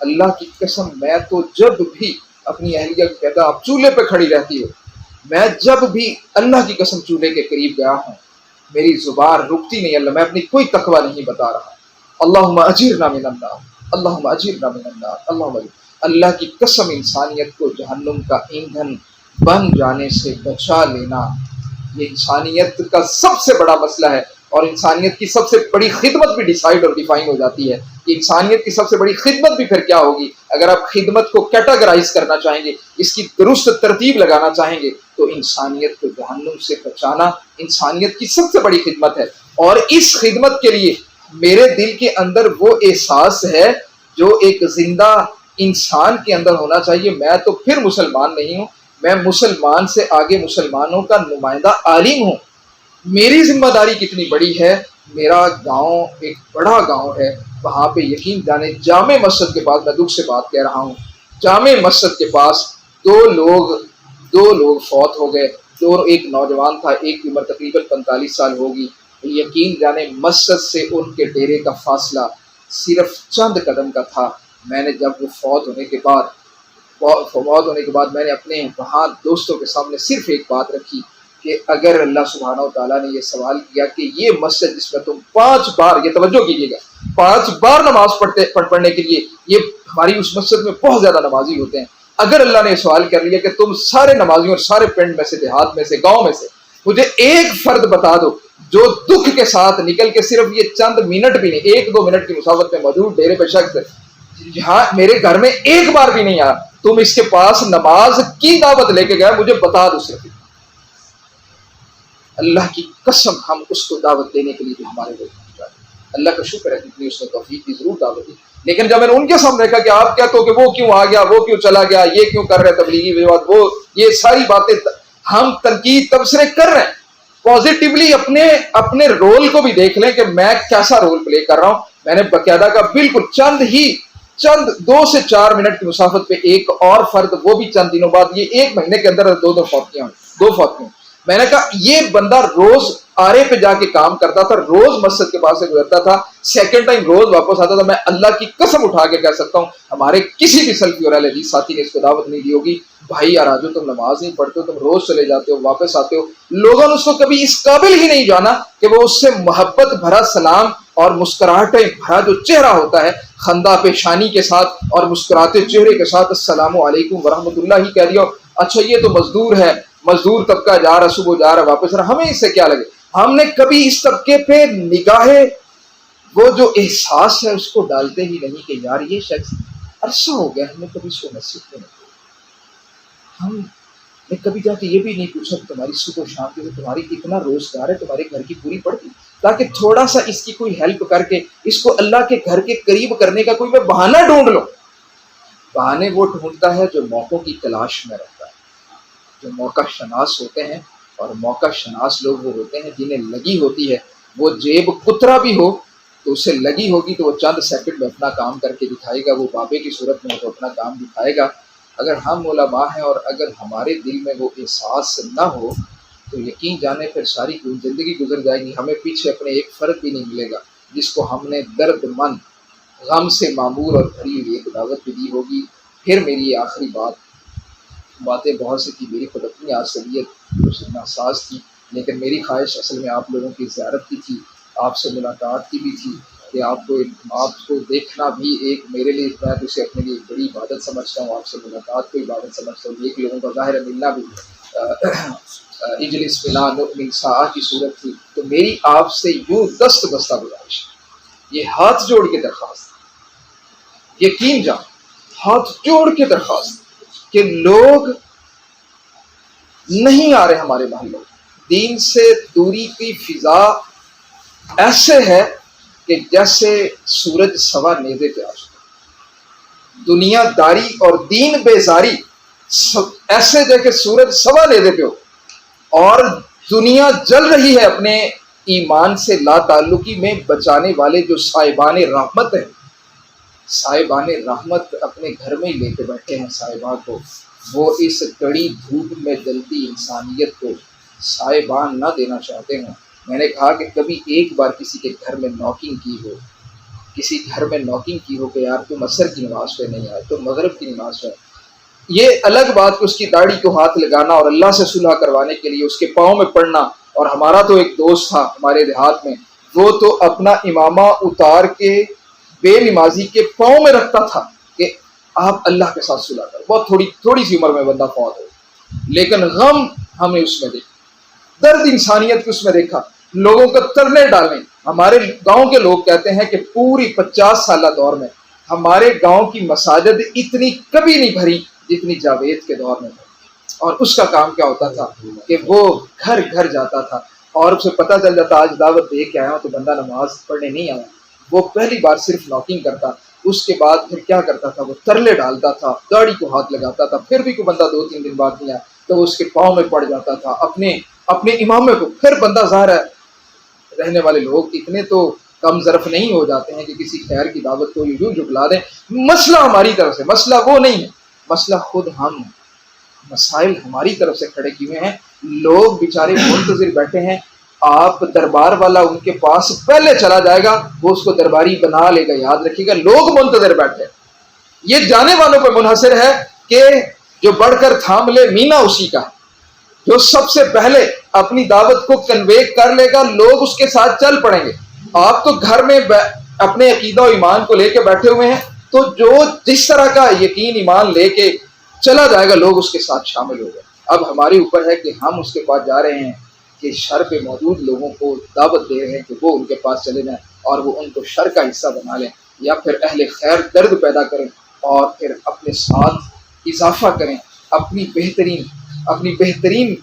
اللہ کی قسم، میں تو جب بھی اپنی اہلیہ کو کہتا، آپ چولہے پہ کھڑی رہتی ہو، میں جب بھی اللہ کی قسم چولہے کے قریب گیا ہوں میری زبان رکتی نہیں، اللہ میں اپنی کوئی تقوی نہیں بتا رہا، اللہم اجرنا من النار، اللہم اجرنا من النار، اللہم اجرنا۔ اللہ کی قسم، انسانیت کو جہنم کا ایندھن بن جانے سے بچا لینا، یہ انسانیت کا سب سے بڑا مسئلہ ہے۔ اور انسانیت کی سب سے بڑی خدمت بھی ڈیسائیڈ اور ڈیفائن ہو جاتی ہے کہ انسانیت کی سب سے بڑی خدمت بھی پھر کیا ہوگی۔ اگر آپ خدمت کو کیٹاگرائز کرنا چاہیں گے، اس کی درست ترتیب لگانا چاہیں گے، تو انسانیت کو جہنم سے بچانا انسانیت کی سب سے بڑی خدمت ہے۔ اور اس خدمت کے لیے میرے دل کے اندر وہ احساس ہے جو ایک زندہ انسان کے اندر ہونا چاہیے۔ میں تو پھر مسلمان نہیں ہوں، میں مسلمان سے آگے مسلمانوں کا نمائندہ عالم ہوں۔ میری ذمہ داری کتنی بڑی ہے، میرا گاؤں ایک بڑا گاؤں ہے، وہاں پہ یقین جانے جامع مسجد کے پاس، میں دکھ سے بات کہہ رہا ہوں، جامع مسجد کے پاس دو لوگ فوت ہو گئے، ایک نوجوان تھا، ایک کی عمر تقریباً 45 سال ہوگی۔ یقین جانے مسجد سے ان کے ڈیرے کا فاصلہ صرف چند قدم کا تھا۔ میں نے جب وہ فوت ہونے کے بعد میں نے اپنے وہاں دوستوں کے سامنے صرف ایک بات رکھی کہ اگر اللہ سبحانہ و تعالیٰ نے یہ سوال کیا کہ یہ مسجد جس میں تم 5 بار، یہ توجہ کیجیے گا، 5 بار نماز پڑھنے کے لیے، یہ ہماری اس مسجد میں بہت زیادہ نمازی ہوتے ہیں، اگر اللہ نے سوال کر لیا کہ تم سارے نمازیوں اور سارے پنڈ میں سے، دیہات میں سے، گاؤں میں سے مجھے ایک فرد بتا دو جو دکھ کے ساتھ نکل کے صرف یہ چند منٹ بھی نہیں، 1-2 منٹ کی مسافت میں موجود ڈیرے پہ شخص جہاں میرے گھر میں ایک بار بھی نہیں آیا، تم اس کے پاس نماز کی دعوت لے کے گئے، مجھے بتا دو صرف۔ اللہ کی قسم ہم اس کو دعوت دینے کے لیے بھی ہمارے لوگ، اللہ کا شکر ہے کہ اس نے توفیق کی ضرور دعوت دی، لیکن جب میں نے ان کے سامنے دیکھا کہ آپ کیا تو کہ وہ کیوں آ گیا، وہ کیوں چلا گیا، یہ کیوں کر رہے تبلیغی وجوہات، وہ یہ ساری باتیں ہم تنقید تبصرے کر رہے ہیں، پازیٹیولی اپنے رول کو بھی دیکھ لیں کہ میں کیسا رول پلے کر رہا ہوں۔ میں نے باقاعدہ کا بالکل چند 2 سے 4 منٹ کی مسافت پہ ایک اور فرد، وہ بھی چند دنوں بعد، یہ 1 مہینے کے اندر 2 فوتیاں ہوئی۔ میں نے کہا یہ بندہ روز آرے پہ جا کے کام کرتا تھا، روز مسجد کے پاس سے گزرتا تھا، سیکنڈ ٹائم روز واپس آتا تھا۔ میں اللہ کی قسم اٹھا کے کہہ سکتا ہوں ہمارے کسی بھی سلفی اور اہل حدیث ساتھی نے اس کو دعوت نہیں دی ہوگی، بھائی یار آجو، تم نماز نہیں پڑھتے ہو، تم روز چلے جاتے ہو، واپس آتے ہو۔ لوگوں نے اس کو کبھی اس قابل ہی نہیں جانا کہ وہ اس سے محبت بھرا سلام اور مسکراہٹیں بھرا جو چہرہ ہوتا ہے، خندہ پیشانی کے ساتھ اور مسکراتے چہرے کے ساتھ السلام علیکم ورحمۃ اللہ ہی کہہ دیا۔ اچھا یہ تو مزدور ہے، مزدور طبقہ جا رہا، صبح جا رہا واپس رہا، ہمیں اس سے کیا لگے۔ ہم نے کبھی اس طبقے پہ نگاہ وہ جو احساس ہے اس کو ڈالتے ہی نہیں کہ یار یہ شخص عرصہ ہو گیا ہم نے کبھی اس کو مسجد میں نہیں، ہم نے کبھی جا کے یہ بھی نہیں پوچھا کہ تمہاری صبح شام کے تمہاری اتنا روزگار ہے، تمہارے گھر کی پوری پڑتی، تاکہ تھوڑا سا اس کی کوئی ہیلپ کر کے اس کو اللہ کے گھر کے قریب کرنے کا کوئی میں بہانہ ڈھونڈ لوں۔ بہانے وہ ڈھونڈتا ہے جو موقعوں کی تلاش میں رہتا ہے، جو موقع شناس ہوتے ہیں، اور موقع شناس لوگ وہ ہوتے ہیں جنہیں لگی ہوتی ہے، وہ جیب کترا بھی ہو تو اسے لگی ہوگی تو وہ چند سیکنڈ میں اپنا کام کر کے دکھائے گا، وہ بابے کی صورت میں تو اپنا کام دکھائے گا۔ اگر ہم علماء ہیں اور اگر ہمارے دل میں وہ احساس نہ ہو تو یقین جانے پھر ساری زندگی گزر جائے گی، ہمیں پیچھے اپنے ایک فرد بھی نہیں ملے گا جس کو ہم نے درد مند غم سے معمور اور بھری ہوئی ایک دعوت بھی دی ہوگی۔ پھر میری یہ آخری باتیں بہت سی تھی، میری خود اپنی عصبیت ناساز تھی، لیکن میری خواہش اصل میں آپ لوگوں کی زیارت کی تھی، آپ سے ملاقات کی بھی تھی کہ آپ کو دیکھنا بھی ایک میرے لیے، میں تو اسے اپنے لیے ایک بڑی عبادت سمجھتا ہوں، آپ سے ملاقات کو عبادت سمجھتا ہوں، ایک لوگوں کا ظاہر ملنا بھی اجلس فلاں من ساعہ کی صورت تھی۔ تو میری آپ سے یوں دست بستہ گزارش، یہ ہاتھ جوڑ کے درخواست، یقین جان ہاتھ جوڑ کے درخواست کہ لوگ نہیں آ رہے ہمارے محلوں، دین سے دوری کی فضا ایسے ہے کہ جیسے سورج سوا نیزے پہ آ چکا، دنیا داری اور دین بیزاری ایسے دیکھے سورج سوا نیزے پہ ہو اور دنیا جل رہی ہے اپنے ایمان سے لا تعلقی میں بچانے والے جو صاحبان رحمت ہیں، صاحبان رحمت اپنے گھر میں ہی لے کے بیٹھے ہیں صاحبان کو، وہ اس کڑی دھوپ میں جلتی انسانیت کو صاحبان نہ دینا چاہتے ہیں۔ میں نے کہا کہ کبھی ایک بار کسی کے گھر میں نوکنگ کی ہو، کسی گھر میں نوکنگ کی ہو کہ یار تم عصر کی نماز پہ نہیں آئے، تم مغرب کی نماز پہ، یہ الگ بات کہ اس کی داڑھی کو ہاتھ لگانا اور اللہ سے صلح کروانے کے لیے اس کے پاؤں میں پڑنا، اور ہمارا تو ایک دوست تھا ہمارے دیہات میں، وہ تو اپنا امامہ اتار کے بے نمازی کے پاؤں میں رکھتا تھا کہ آپ اللہ کے ساتھ صلح کرو، بہت تھوڑی سی عمر میں بندہ فوت ہو، لیکن غم ہمیں اس میں دیکھا، درد انسانیت کو اس میں دیکھا، لوگوں کو ترنے ڈالنے۔ ہمارے گاؤں کے لوگ کہتے ہیں کہ پوری 50 سالہ دور میں ہمارے گاؤں کی مساجد اتنی کبھی نہیں بھری جتنی جاوید کے دور میں بھری، اور اس کا کام کیا ہوتا تھا کہ وہ گھر گھر جاتا تھا اور اسے پتہ چل جاتا آج دعوت دے کے آیا ہوں تو بندہ نماز پڑھنے نہیں آیا، وہ پہلی بار صرف نوکنگ کرتا، اس کے بعد پھر کیا کرتا تھا، وہ ترلے ڈالتا تھا، داڑھی کو ہاتھ لگاتا تھا، پھر بھی کوئی بندہ 2-3 دن بعد نہیں آیا تو وہ اس کے پاؤں میں پڑ جاتا تھا اپنے امامے کو، پھر بندہ ظاہر ہے رہنے والے لوگ اتنے تو کم ظرف نہیں ہو جاتے ہیں کہ کسی خیر کی دعوت کو یوں جھٹلا دیں۔ مسئلہ ہماری طرف سے، مسئلہ وہ نہیں ہے، مسئلہ خود ہم، مسائل ہماری طرف سے کھڑے کیے ہوئے ہیں، لوگ بیچارے منتظر بیٹھے ہیں، آپ دربار والا ان کے پاس پہلے چلا جائے گا، وہ اس کو درباری بنا لے گا، یاد رکھیے گا، لوگ منتظر بیٹھے، یہ جانے والوں پہ منحصر ہے کہ جو بڑھ کر تھام لے مینا اسی کا ہے، جو سب سے پہلے اپنی دعوت کو کنوے کر لے گا، لوگ اس کے ساتھ چل پڑیں گے۔ آپ تو گھر میں اپنے عقیدہ و ایمان کو لے کے بیٹھے ہوئے ہیں، تو جو جس طرح کا یقین ایمان لے کے چلا جائے گا لوگ اس کے ساتھ شامل ہو گئے۔ اب ہمارے اوپر ہے کہ ہم اس کے پاس جا رہے ہیں کہ شر پہ موجود لوگوں کو دعوت دے رہے ہیں کہ وہ ان کے پاس چلے جائیں اور وہ ان کو شر کا حصہ بنا لیں، یا پھر اہل خیر درد پیدا کریں اور پھر اپنے ساتھ اضافہ کریں، اپنی بہترین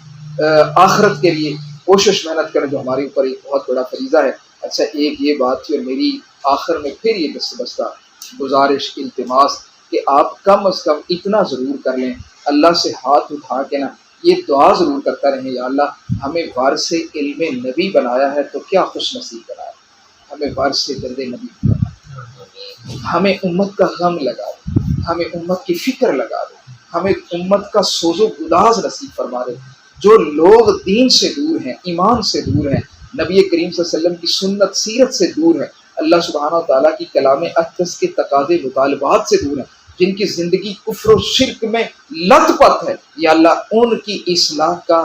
آخرت کے لیے کوشش محنت کریں، جو ہمارے اوپر ایک بہت بڑا فریضہ ہے۔ اچھا ایک یہ بات تھی، اور میری آخر میں پھر یہ دست بستہ گزارش التماس کہ آپ کم از کم اتنا ضرور کر لیں، اللہ سے ہاتھ اٹھا کے نا یہ دعا ضرور کرتا رہیں، یا اللہ ہمیں وارث علم نبی بنایا ہے تو کیا خوش نصیب بنایا، ہمیں وارث درد نبی بنایا، ہمیں امت کا غم لگا دے، ہمیں امت کی فکر لگا دے، ہمیں امت کا سوز و گداز نصیب فرما دے۔ جو لوگ دین سے دور ہیں، ایمان سے دور ہیں، نبی کریم صلی اللہ علیہ وسلم کی سنت سیرت سے دور ہیں، اللہ سبحانہ وتعالیٰ کی کلام اقدس کے تقاضے مطالبات سے دور ہیں، جن کی زندگی کفر و شرک میں لت پت ہے، یا اللہ ان کی اصلاح کا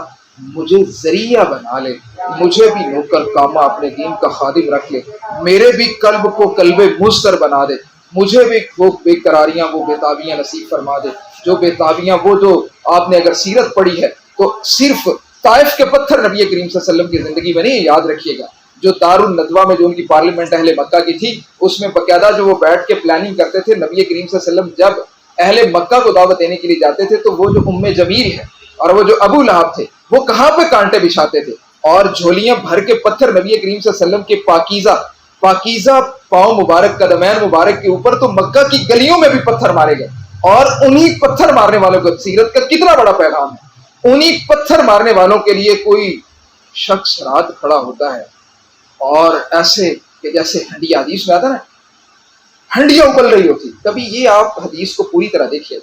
مجھے ذریعہ بنا لے، مجھے بھی نوکر کامہ اپنے دین کا خادم رکھ لے، میرے بھی قلب کو قلب مضطر بنا دے، مجھے بھی وہ بے قراریاں وہ بےتابیاں نصیب فرما دے، جو بےتابیاں وہ جو آپ نے اگر سیرت پڑھی ہے تو صرف طائف کے پتھر نبی کریم صلی اللہ علیہ وسلم کی زندگی میں نہیں، یاد رکھیے گا، جو دار الندوہ میں جو ان کی پارلیمنٹ اہل مکہ کی تھی، اس میں باقاعدہ جو وہ بیٹھ کے پلاننگ کرتے تھے، نبی کریم صلی اللہ علیہ وسلم جب اہل مکہ کو دعوت دینے کے لیے جاتے تھے تو وہ جو ام جمیل ہے اور وہ جو ابو لہب تھے وہ کہاں پہ کانٹے بچھاتے تھے، اور جھولیاں بھر کے پتھر نبی کریم صلی اللہ علیہ وسلم کے پاکیزہ پاؤں مبارک قدمین مبارک کے اوپر تو مکہ کی گلیوں میں بھی پتھر مارے گئے، اور انہی پتھر مارنے والوں کو سیرت کا کتنا بڑا پیغام ہے، انہی پتھر مارنے والوں کے لیے کوئی شخص رات کھڑا ہوتا ہے اور ایسے کہ جیسے ہنڈیا، حدیث میں آتا نا ہنڈیا ابل رہی ہوتی، کبھی یہ آپ حدیث کو پوری طرح دیکھیے،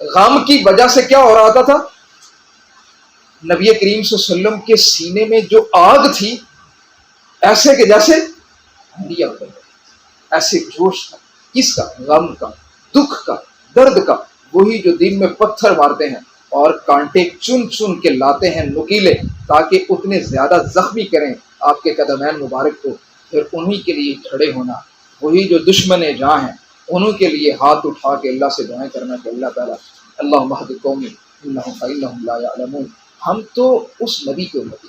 غم کی وجہ سے کیا ہو رہا تھا، نبی کریم صلی اللہ علیہ وسلم کے سینے میں جو آگ تھی ایسے کہ جیسے انڈیا ابل رہے، ایسے جوش تھا، کس کا؟ غم کا، دکھ کا، درد کا، وہی جو دل میں پتھر مارتے ہیں اور کانٹے چن چن کے لاتے ہیں نکیلے تاکہ اتنے زیادہ زخمی کریں آپ کے قدمین مبارک کو، پھر انہی کے لیے کھڑے ہونا، وہی جو دشمن جاں ہیں انہوں کے لیے ہاتھ اٹھا کے اللہ سے دعائیں کرنا کہ اللہ تعالیٰ اللہم اہد قومی انہم فانہم لا یعلمون۔ ہم تو اس نبی کے امتی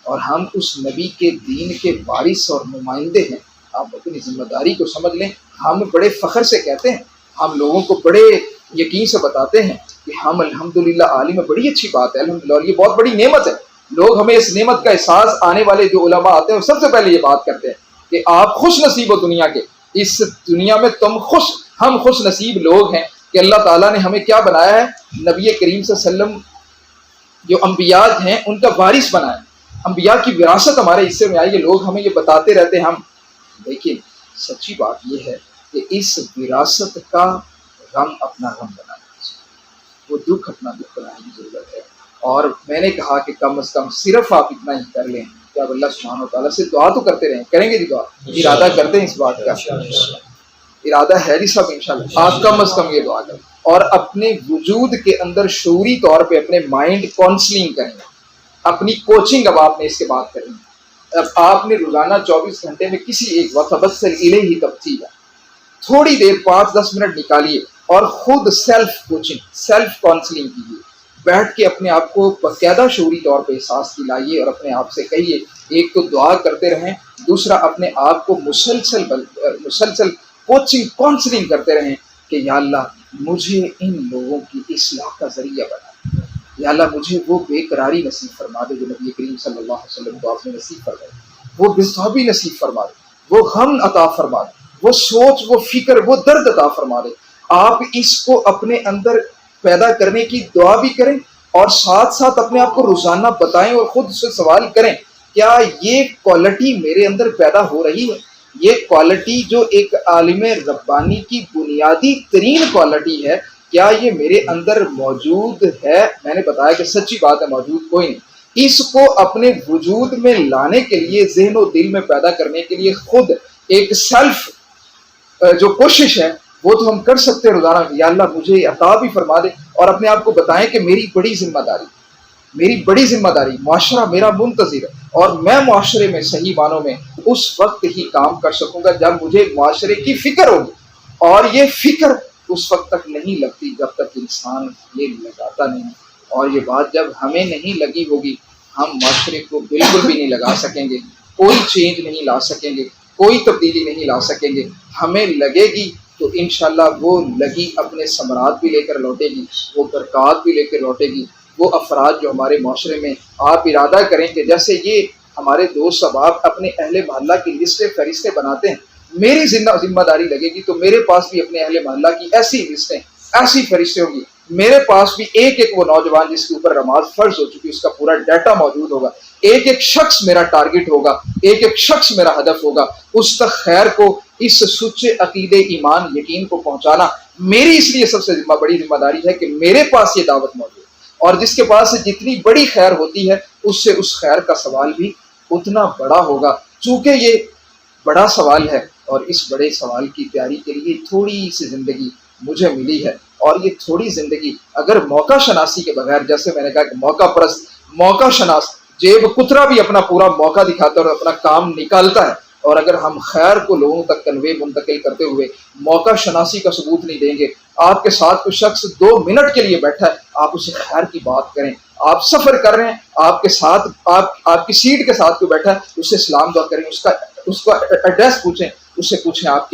اور ہم اس نبی کے دین کے وارث اور نمائندے ہیں۔ آپ اپنی ذمہ داری کو سمجھ لیں۔ ہم بڑے فخر سے کہتے ہیں، ہم لوگوں کو بڑے یقین سے بتاتے ہیں کہ ہم الحمدللہ عالم ہے، بڑی اچھی بات ہے الحمدللہ، اور یہ بہت بڑی نعمت ہے۔ لوگ ہمیں اس نعمت کا احساس آنے والے جو علماء آتے ہیں وہ سب سے پہلے یہ بات کرتے ہیں کہ آپ خوش نصیب ہو دنیا کے، اس دنیا میں ہم خوش نصیب لوگ ہیں کہ اللہ تعالیٰ نے ہمیں کیا بنایا ہے، نبی کریم صلی اللہ علیہ وسلم جو انبیاء ہیں ان کا وارث بنایا ہے، انبیاء کی وراثت ہمارے حصے میں آئی ہے۔ لوگ ہمیں یہ بتاتے رہتے ہیں، ہم لیکن سچی بات یہ ہے کہ اس وراثت کا غم اپنا غم بنانا چاہیے، وہ دکھ اپنا دکھ بنانے کی ضرورت ہے۔ اور میں نے کہا کہ کم از کم صرف آپ اتنا ہی کر لیں کہ آپ اللہ سبحانہ و تعالیٰ سے دعا تو کرتے رہیں، کریں گے جی دعا، ارادہ کرتے ہیں اس بات کا، ارادہ ہے جی سب انشاءاللہ۔ آپ کم از کم یہ دعا کریں اور اپنے وجود کے اندر شعوری طور پہ اپنے مائنڈ کاؤنسلنگ کریں، اپنی کوچنگ اب آپ نے اس کے بعد کرنی ہے۔ اب آپ نے روزانہ 24 گھنٹے میں کسی ایک وقت تبصر الیہ تبصیرا، تھوڑی دیر 5-10 منٹ نکالیے اور خود سیلف کوچنگ، سیلف کاؤنسلنگ کیجیے، بیٹھ کے اپنے آپ کو باقاعدہ شعوری طور پہ احساس دلائیے اور اپنے آپ سے کہیے، ایک تو دعا کرتے رہیں، دوسرا اپنے آپ کو مسلسل کوچنگ کاؤنسلنگ کرتے رہیں کہ یا اللہ مجھے ان لوگوں کی اصلاح کا ذریعہ بنا، یا اللہ مجھے وہ بے قراری نصیب فرما دے جو نبی کریم صلی اللہ علیہ وسلم کو آپ نے نصیب فرمائے، وہ بے نصیب فرما دے، وہ غم عطا فرما دے، وہ سوچ، وہ فکر، وہ درد عطا فرما دے۔ آپ اس کو اپنے اندر پیدا کرنے کی دعا بھی کریں اور ساتھ ساتھ اپنے آپ کو روزانہ بتائیں اور خود سے سوال کریں، کیا یہ کوالٹی میرے اندر پیدا ہو رہی ہے؟ یہ کوالٹی جو ایک عالم ربانی کی بنیادی ترین کوالٹی ہے، کیا یہ میرے اندر موجود ہے؟ میں نے بتایا کہ سچی بات ہے، موجود کوئی نہیں۔ اس کو اپنے وجود میں لانے کے لیے، ذہن و دل میں پیدا کرنے کے لیے خود ایک سیلف جو کوشش ہے وہ تو ہم کر سکتے ہیں روزانہ، یا اللہ مجھے عطا بھی فرما دے، اور اپنے آپ کو بتائیں کہ میری بڑی ذمہ داری معاشرہ میرا منتظر ہے، اور میں معاشرے میں صحیح معنوں میں اس وقت ہی کام کر سکوں گا جب مجھے معاشرے کی فکر ہوگی، اور یہ فکر اس وقت تک نہیں لگتی جب تک انسان یہ لگاتا نہیں، اور یہ بات جب ہمیں نہیں لگی ہوگی ہم معاشرے کو بالکل بھی نہیں لگا سکیں گے، کوئی چینج نہیں لا سکیں گے، کوئی تبدیلی نہیں لا سکیں گے۔ ہمیں لگے گی تو انشاءاللہ وہ لگی اپنے ثمرات بھی لے کر لوٹے گی، وہ برکات بھی لے کر لوٹے گی۔ وہ افراد جو ہمارے معاشرے میں، آپ ارادہ کریں کہ جیسے یہ ہمارے دوست احباب اپنے اہل محلہ کی لسٹیں فہرستیں بناتے ہیں، میری ذمہ داری لگے گی تو میرے پاس بھی اپنے اہل محلہ کی ایسی لسٹیں، ایسی فہرستیں ہوں گی، میرے پاس بھی ایک وہ نوجوان جس کے اوپر نماز فرض ہو چکی اس کا پورا ڈیٹا موجود ہوگا، ایک شخص میرا ٹارگٹ ہوگا، ایک شخص میرا ہدف ہوگا، اس تک خیر کو، اس سچے عقیدے، ایمان، یقین کو پہنچانا میری اس لیے سب سے بڑی ذمہ داری ہے کہ میرے پاس یہ دعوت موجود ہے، اور جس کے پاس جتنی بڑی خیر ہوتی ہے اس سے اس خیر کا سوال بھی اتنا بڑا ہوگا۔ چونکہ یہ بڑا سوال ہے اور اس بڑے سوال کی تیاری کے لیے تھوڑی سی زندگی مجھے ملی ہے، اور یہ تھوڑی زندگی اگر موقع شناسی کے بغیر، جیسے میں نے کہا کہ موقع پرست، موقع شناس، جیب کترا بھی اپنا پورا موقع دکھاتا ہے اور اپنا کام نکالتا ہے، اور اگر ہم خیر کو لوگوں تک منتقل کرتے ہوئے موقع شناسی کا ثبوت نہیں دیں گے، آپ کے ساتھ کوئی شخص 2 منٹ کے لیے بیٹھا ہے، آپ اسے خیر کی بات کریں، آپ سفر کر رہے ہیں، آپ کے ساتھ آپ کی سیٹ کے ساتھ کوئی بیٹھا ہے، اسے سلام دعا کریں، اس کا ایڈریس پوچھیں، اس سے پوچھیں آپ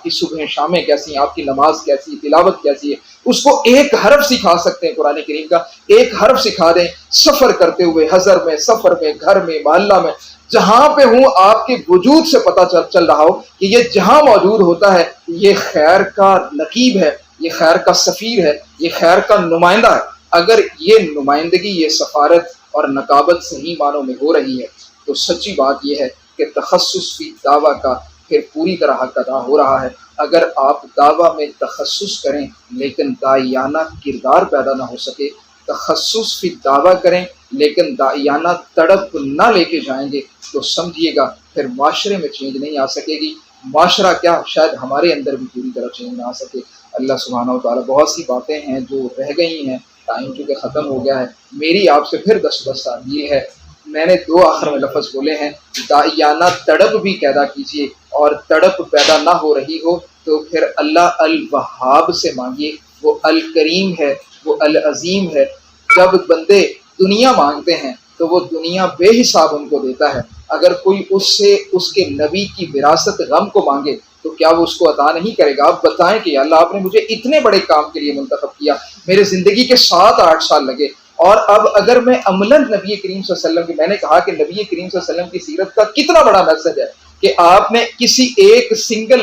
کی صبح شامیں کیسی ہیں، آپ کی نماز کیسی ہے، تلاوت کیسی ہے، اس کو ایک حرف سکھا سکتے ہیں قرآن کریم کا، ایک حرف سکھا دیں، سفر کرتے ہوئے، حضر میں، سفر میں، گھر میں، محلہ میں، جہاں پہ ہوں، آپ کے وجود سے پتہ چل رہا ہو کہ یہ جہاں موجود ہوتا ہے یہ خیر کا نقیب ہے، یہ خیر کا سفیر ہے، یہ خیر کا نمائندہ ہے۔ اگر یہ نمائندگی، یہ سفارت اور نقابت صحیح معنوں میں ہو رہی ہے تو سچی بات یہ ہے کہ تخصص فی دعویٰ کا پھر پوری طرح حق ادا ہو رہا ہے۔ اگر آپ دعویٰ میں تخصص کریں لیکن داعیانہ کردار پیدا نہ ہو سکے تخصص فی دعویٰ کریں لیکن داعیانہ تڑپ نہ لے کے جائیں گے تو سمجھیے گا پھر معاشرے میں چینج نہیں آ سکے گی. معاشرہ کیا شاید ہمارے اندر بھی پوری طرح چینج نہ آ سکے. اللہ سبحانہ و تعالیٰ بہت سی باتیں ہیں جو رہ گئی ہیں، ٹائم چونکہ ختم ہو گیا ہے. میری آپ سے پھر دستہ یہ ہے، میں نے 2 آخر میں لفظ بولے ہیں، داعیانہ تڑپ بھی پیدا کیجیے، اور تڑپ پیدا نہ ہو رہی ہو تو پھر اللہ الوہاب سے مانگیے. وہ الکریم ہے، وہ العظیم ہے. جب بندے دنیا مانگتے ہیں تو وہ دنیا بے حساب ان کو دیتا ہے. اگر کوئی اس سے اس کے نبی کی وراثت غم کو مانگے تو کیا وہ اس کو عطا نہیں کرے گا؟ آپ بتائیں کہ اللہ آپ نے مجھے اتنے بڑے کام کے لیے منتخب کیا، میرے زندگی کے 7-8 سال لگے، اور اب اگر میں عملاً نبی کریم صلی اللہ علیہ وسلم کی، میں نے کہا کہ نبی کریم صلی اللہ علیہ وسلم کی سیرت کا کتنا بڑا میسج ہے کہ آپ نے کسی ایک سنگل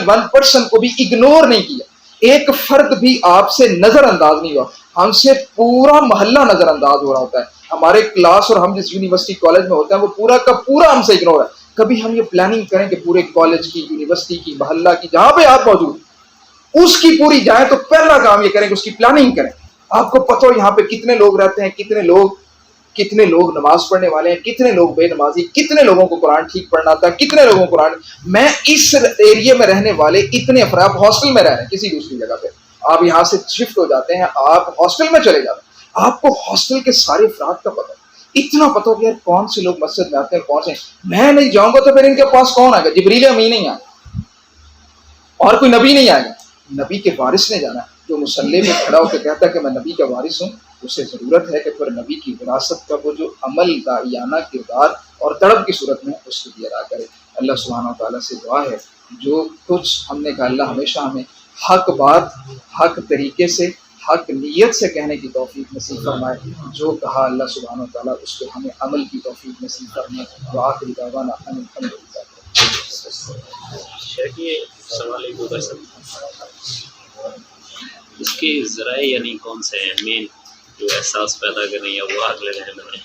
ون پرسن کو بھی اگنور نہیں کیا، ایک فرد بھی آپ سے نظر انداز نہیں ہوا. ہم سے پورا محلہ نظر انداز ہو رہا ہوتا ہے، ہمارے کلاس اور ہم جس یونیورسٹی کالج میں ہوتے ہیں وہ پورا کا پورا ہم سے اگنور ہے. کبھی ہم یہ پلاننگ کریں کہ پورے کالج کی، یونیورسٹی کی، محلہ کی، جہاں پہ آپ موجود اس کی پوری جائیں تو پہلا کام یہ کریں کہ اس کی پلاننگ کریں. آپ کو پتہ ہو یہاں پہ کتنے لوگ رہتے ہیں، کتنے لوگ نماز پڑھنے والے ہیں، کتنے لوگ بے نمازی، کتنے لوگوں کو قرآن ٹھیک پڑھنا آتا ہے، کتنے لوگوں کو قرآن. میں اس ایریے میں رہنے والے اتنے افراد ہاسٹل میں رہ رہے ہیں کسی دوسری جگہ پہ، آپ یہاں سے شفٹ ہو جاتے ہیں، آپ ہاسٹل میں چلے جاتے ہیں، آپ کو ہاسٹل کے سارے افراد کا پتہ، اتنا پتہ کہ یار کون سے لوگ مسجد میں آتے ہیں، کون سے. میں نہیں جاؤں گا تو پھر ان کے پاس کون آئے گا؟ جبریل امین نہیں آئے گا اور کوئی نبی نہیں آئے گا. نبی کے وارث نے جانا ہے. جو مصلی میں کھڑا ہو کے کہتا ہے کہ میں نبی کا وارث ہوں، اسے ضرورت ہے کہ پھر نبی کی وراثت کا وہ جو عمل، داعیانہ کردار اور تڑپ کی صورت میں اس کو بھی ادا کرے. اللہ سبحانہ و تعالیٰ سے دعا ہے جو کچھ ہم نے کہا اللہ ہمیشہ ہمیں حق بات، حق طریقے سے، حق نیت سے کہنے کی توفیق نصیب فرمائے. جو کہا اللہ سبحانہ و تعالیٰ اس کو ہمیں عمل کی توفیق نصیب فرمائے. وآخر دعوانا ان الحمد للہ. شیخ یہ سوال ایک ہوگا سر، اس کے ذرائع یعنی کون سے ہیں مین جو احساس پیدا کریں یا وہ اگلے رہنے میں؟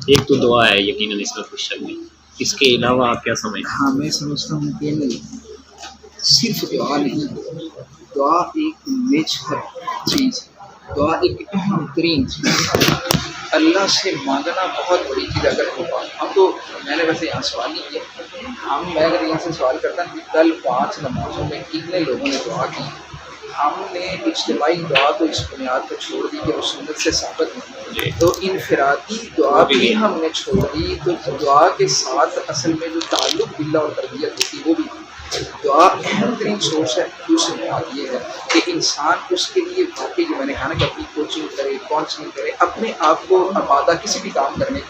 ایک تو دعا ہے یقیناً، اس میں کچھ شک نہیں. اس کے علاوہ آپ کیا سمجھتے ہیں؟ ہاں میں سمجھتا ہوں کہ صرف دعا نہیں، دعا ایک میجر چیز ہے، دعا ایک اہم ترین چیز ہے. اللہ سے مانگنا بہت بڑی چیز. اگر ہم تو، میں نے ویسے یہاں سوال نہیں کیا، میں اگر یہاں سے سوال کرتا ہوں کہ کل 5 نمازوں میں کتنے لوگوں نے دعا کی، ہم نے اجتماعی دعا تو اس بنیاد پر چھوڑ دی کہ وہ سنت سے ثابت نہیں، تو انفرادی دعا بھی ہم نے چھوڑ دی. تو دعا کے ساتھ اصل میں جو تعلق باللہ اور تربیت ہوتی ہے وہ بھی دعا اہم ترین سورس ہے. دوسری بات یہ ہے کہ انسان اس کے لیے واقعی، جو میں نے کہا نا کہ اپنی کوچنگ کرے، کاؤنسلنگ کرے، اپنے آپ کو آمادہ کسی بھی کام کرنے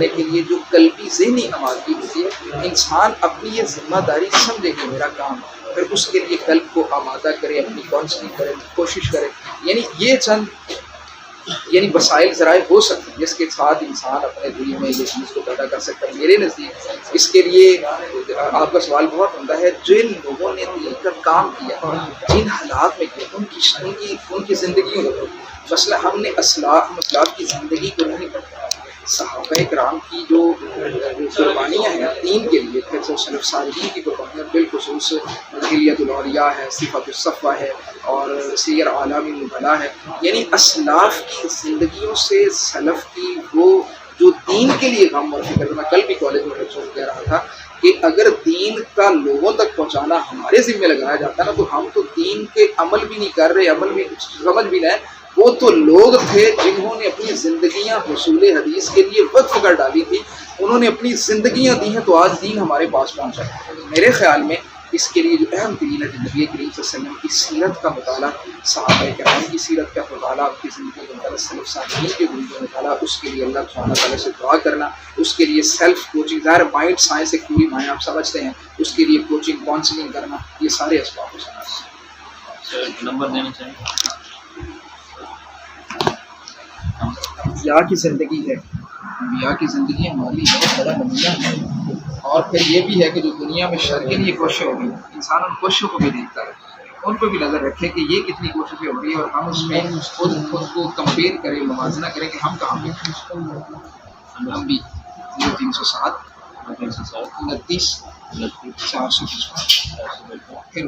کے لیے جو قلبی ذہنی آمادگی ہوتی ہے، انسان اپنی یہ ذمہ داری سمجھے کہ میرا کام، پھر اس کے لیے قلب کو آمادہ کرے، اپنی کاؤنسلنگ کرے، کوشش کرے. یعنی یہ چند وسائل ذرائع ہو سکتے ہیں جس کے ساتھ انسان اپنے دل میں یہ چیز کو پیدا کر سکتا ہے. میرے نزدیک اس کے لیے آپ کا سوال بہت عمدہ ہے. جن لوگوں نے دل کا کام کیا، جن حالات میں کیا، ان کی زندگیوں میں، مثلا ہم نے اسلاف کی زندگی کو نہیں پڑھا. صحابہ کرام کی جو قربانیاں ہیں دین کے لیے، پھر جو سلف صالحین کی قربانیاں بالخصوص حلیۃ الاولیاء ہے، صفات الصفوہ ہے اور سیر اعلام النبلاء ہے. یعنی اسلاف کی زندگیوں سے سلف کی وہ جو دین کے لیے غم اور فکر. میں کل بھی کالج میں بچوں کو کہہ رہا تھا کہ اگر دین کا لوگوں تک پہنچانا ہمارے ذمہ لگایا جاتا نا، تو ہم تو دین کے عمل بھی نہیں کر رہے، عمل بھی سمجھ بھی نہیں. وہ تو لوگ تھے جنہوں نے اپنی زندگیاں حصول حدیث کے لیے وقف کر ڈالی تھی، انہوں نے اپنی زندگیاں دی ہیں تو آج دین ہمارے پاس پہنچا ہے. میرے خیال میں اس کے لیے جو اہم ترین ہے، نبی کریم صلی اللہ علیہ وسلم کی سیرت کا مطالعہ، صحابہ کرام کی سیرت کا مطالعہ، کی زندگی کا مطالعہ، سلف صالحین کی زندگی کا مطالعہ، اس کے لیے اللہ سبحانہ تعالیٰ سے دعا کرنا، اس کے لیے سیلف کوچنگ، ظاہر مائنڈ سائنس ایک پوری مائنڈ آپ سمجھتے ہیں، اس کے لیے کوچنگ، کاؤنسلنگ کرنا، یہ سارے اسباب ہو سکتے ہیں. نمبر دینا چاہیں؟ انبیاء کی زندگی ہے، انبیاء کی زندگی ہماری بہت بڑا نمونہ ہے. اور پھر یہ بھی ہے کہ جو دنیا میں شر کے لیے کوششیں ہو گئی، انسان ان کوششوں کو بھی دیکھتا ہے، ان پہ بھی نظر رکھے کہ یہ کتنی کوششیں ہو رہی ہیں، اور ہم اس میں خود کو کمپیئر کریں، موازنہ کریں کہ ہم کہاں پہ. ہم بھی 307 29 455 پھر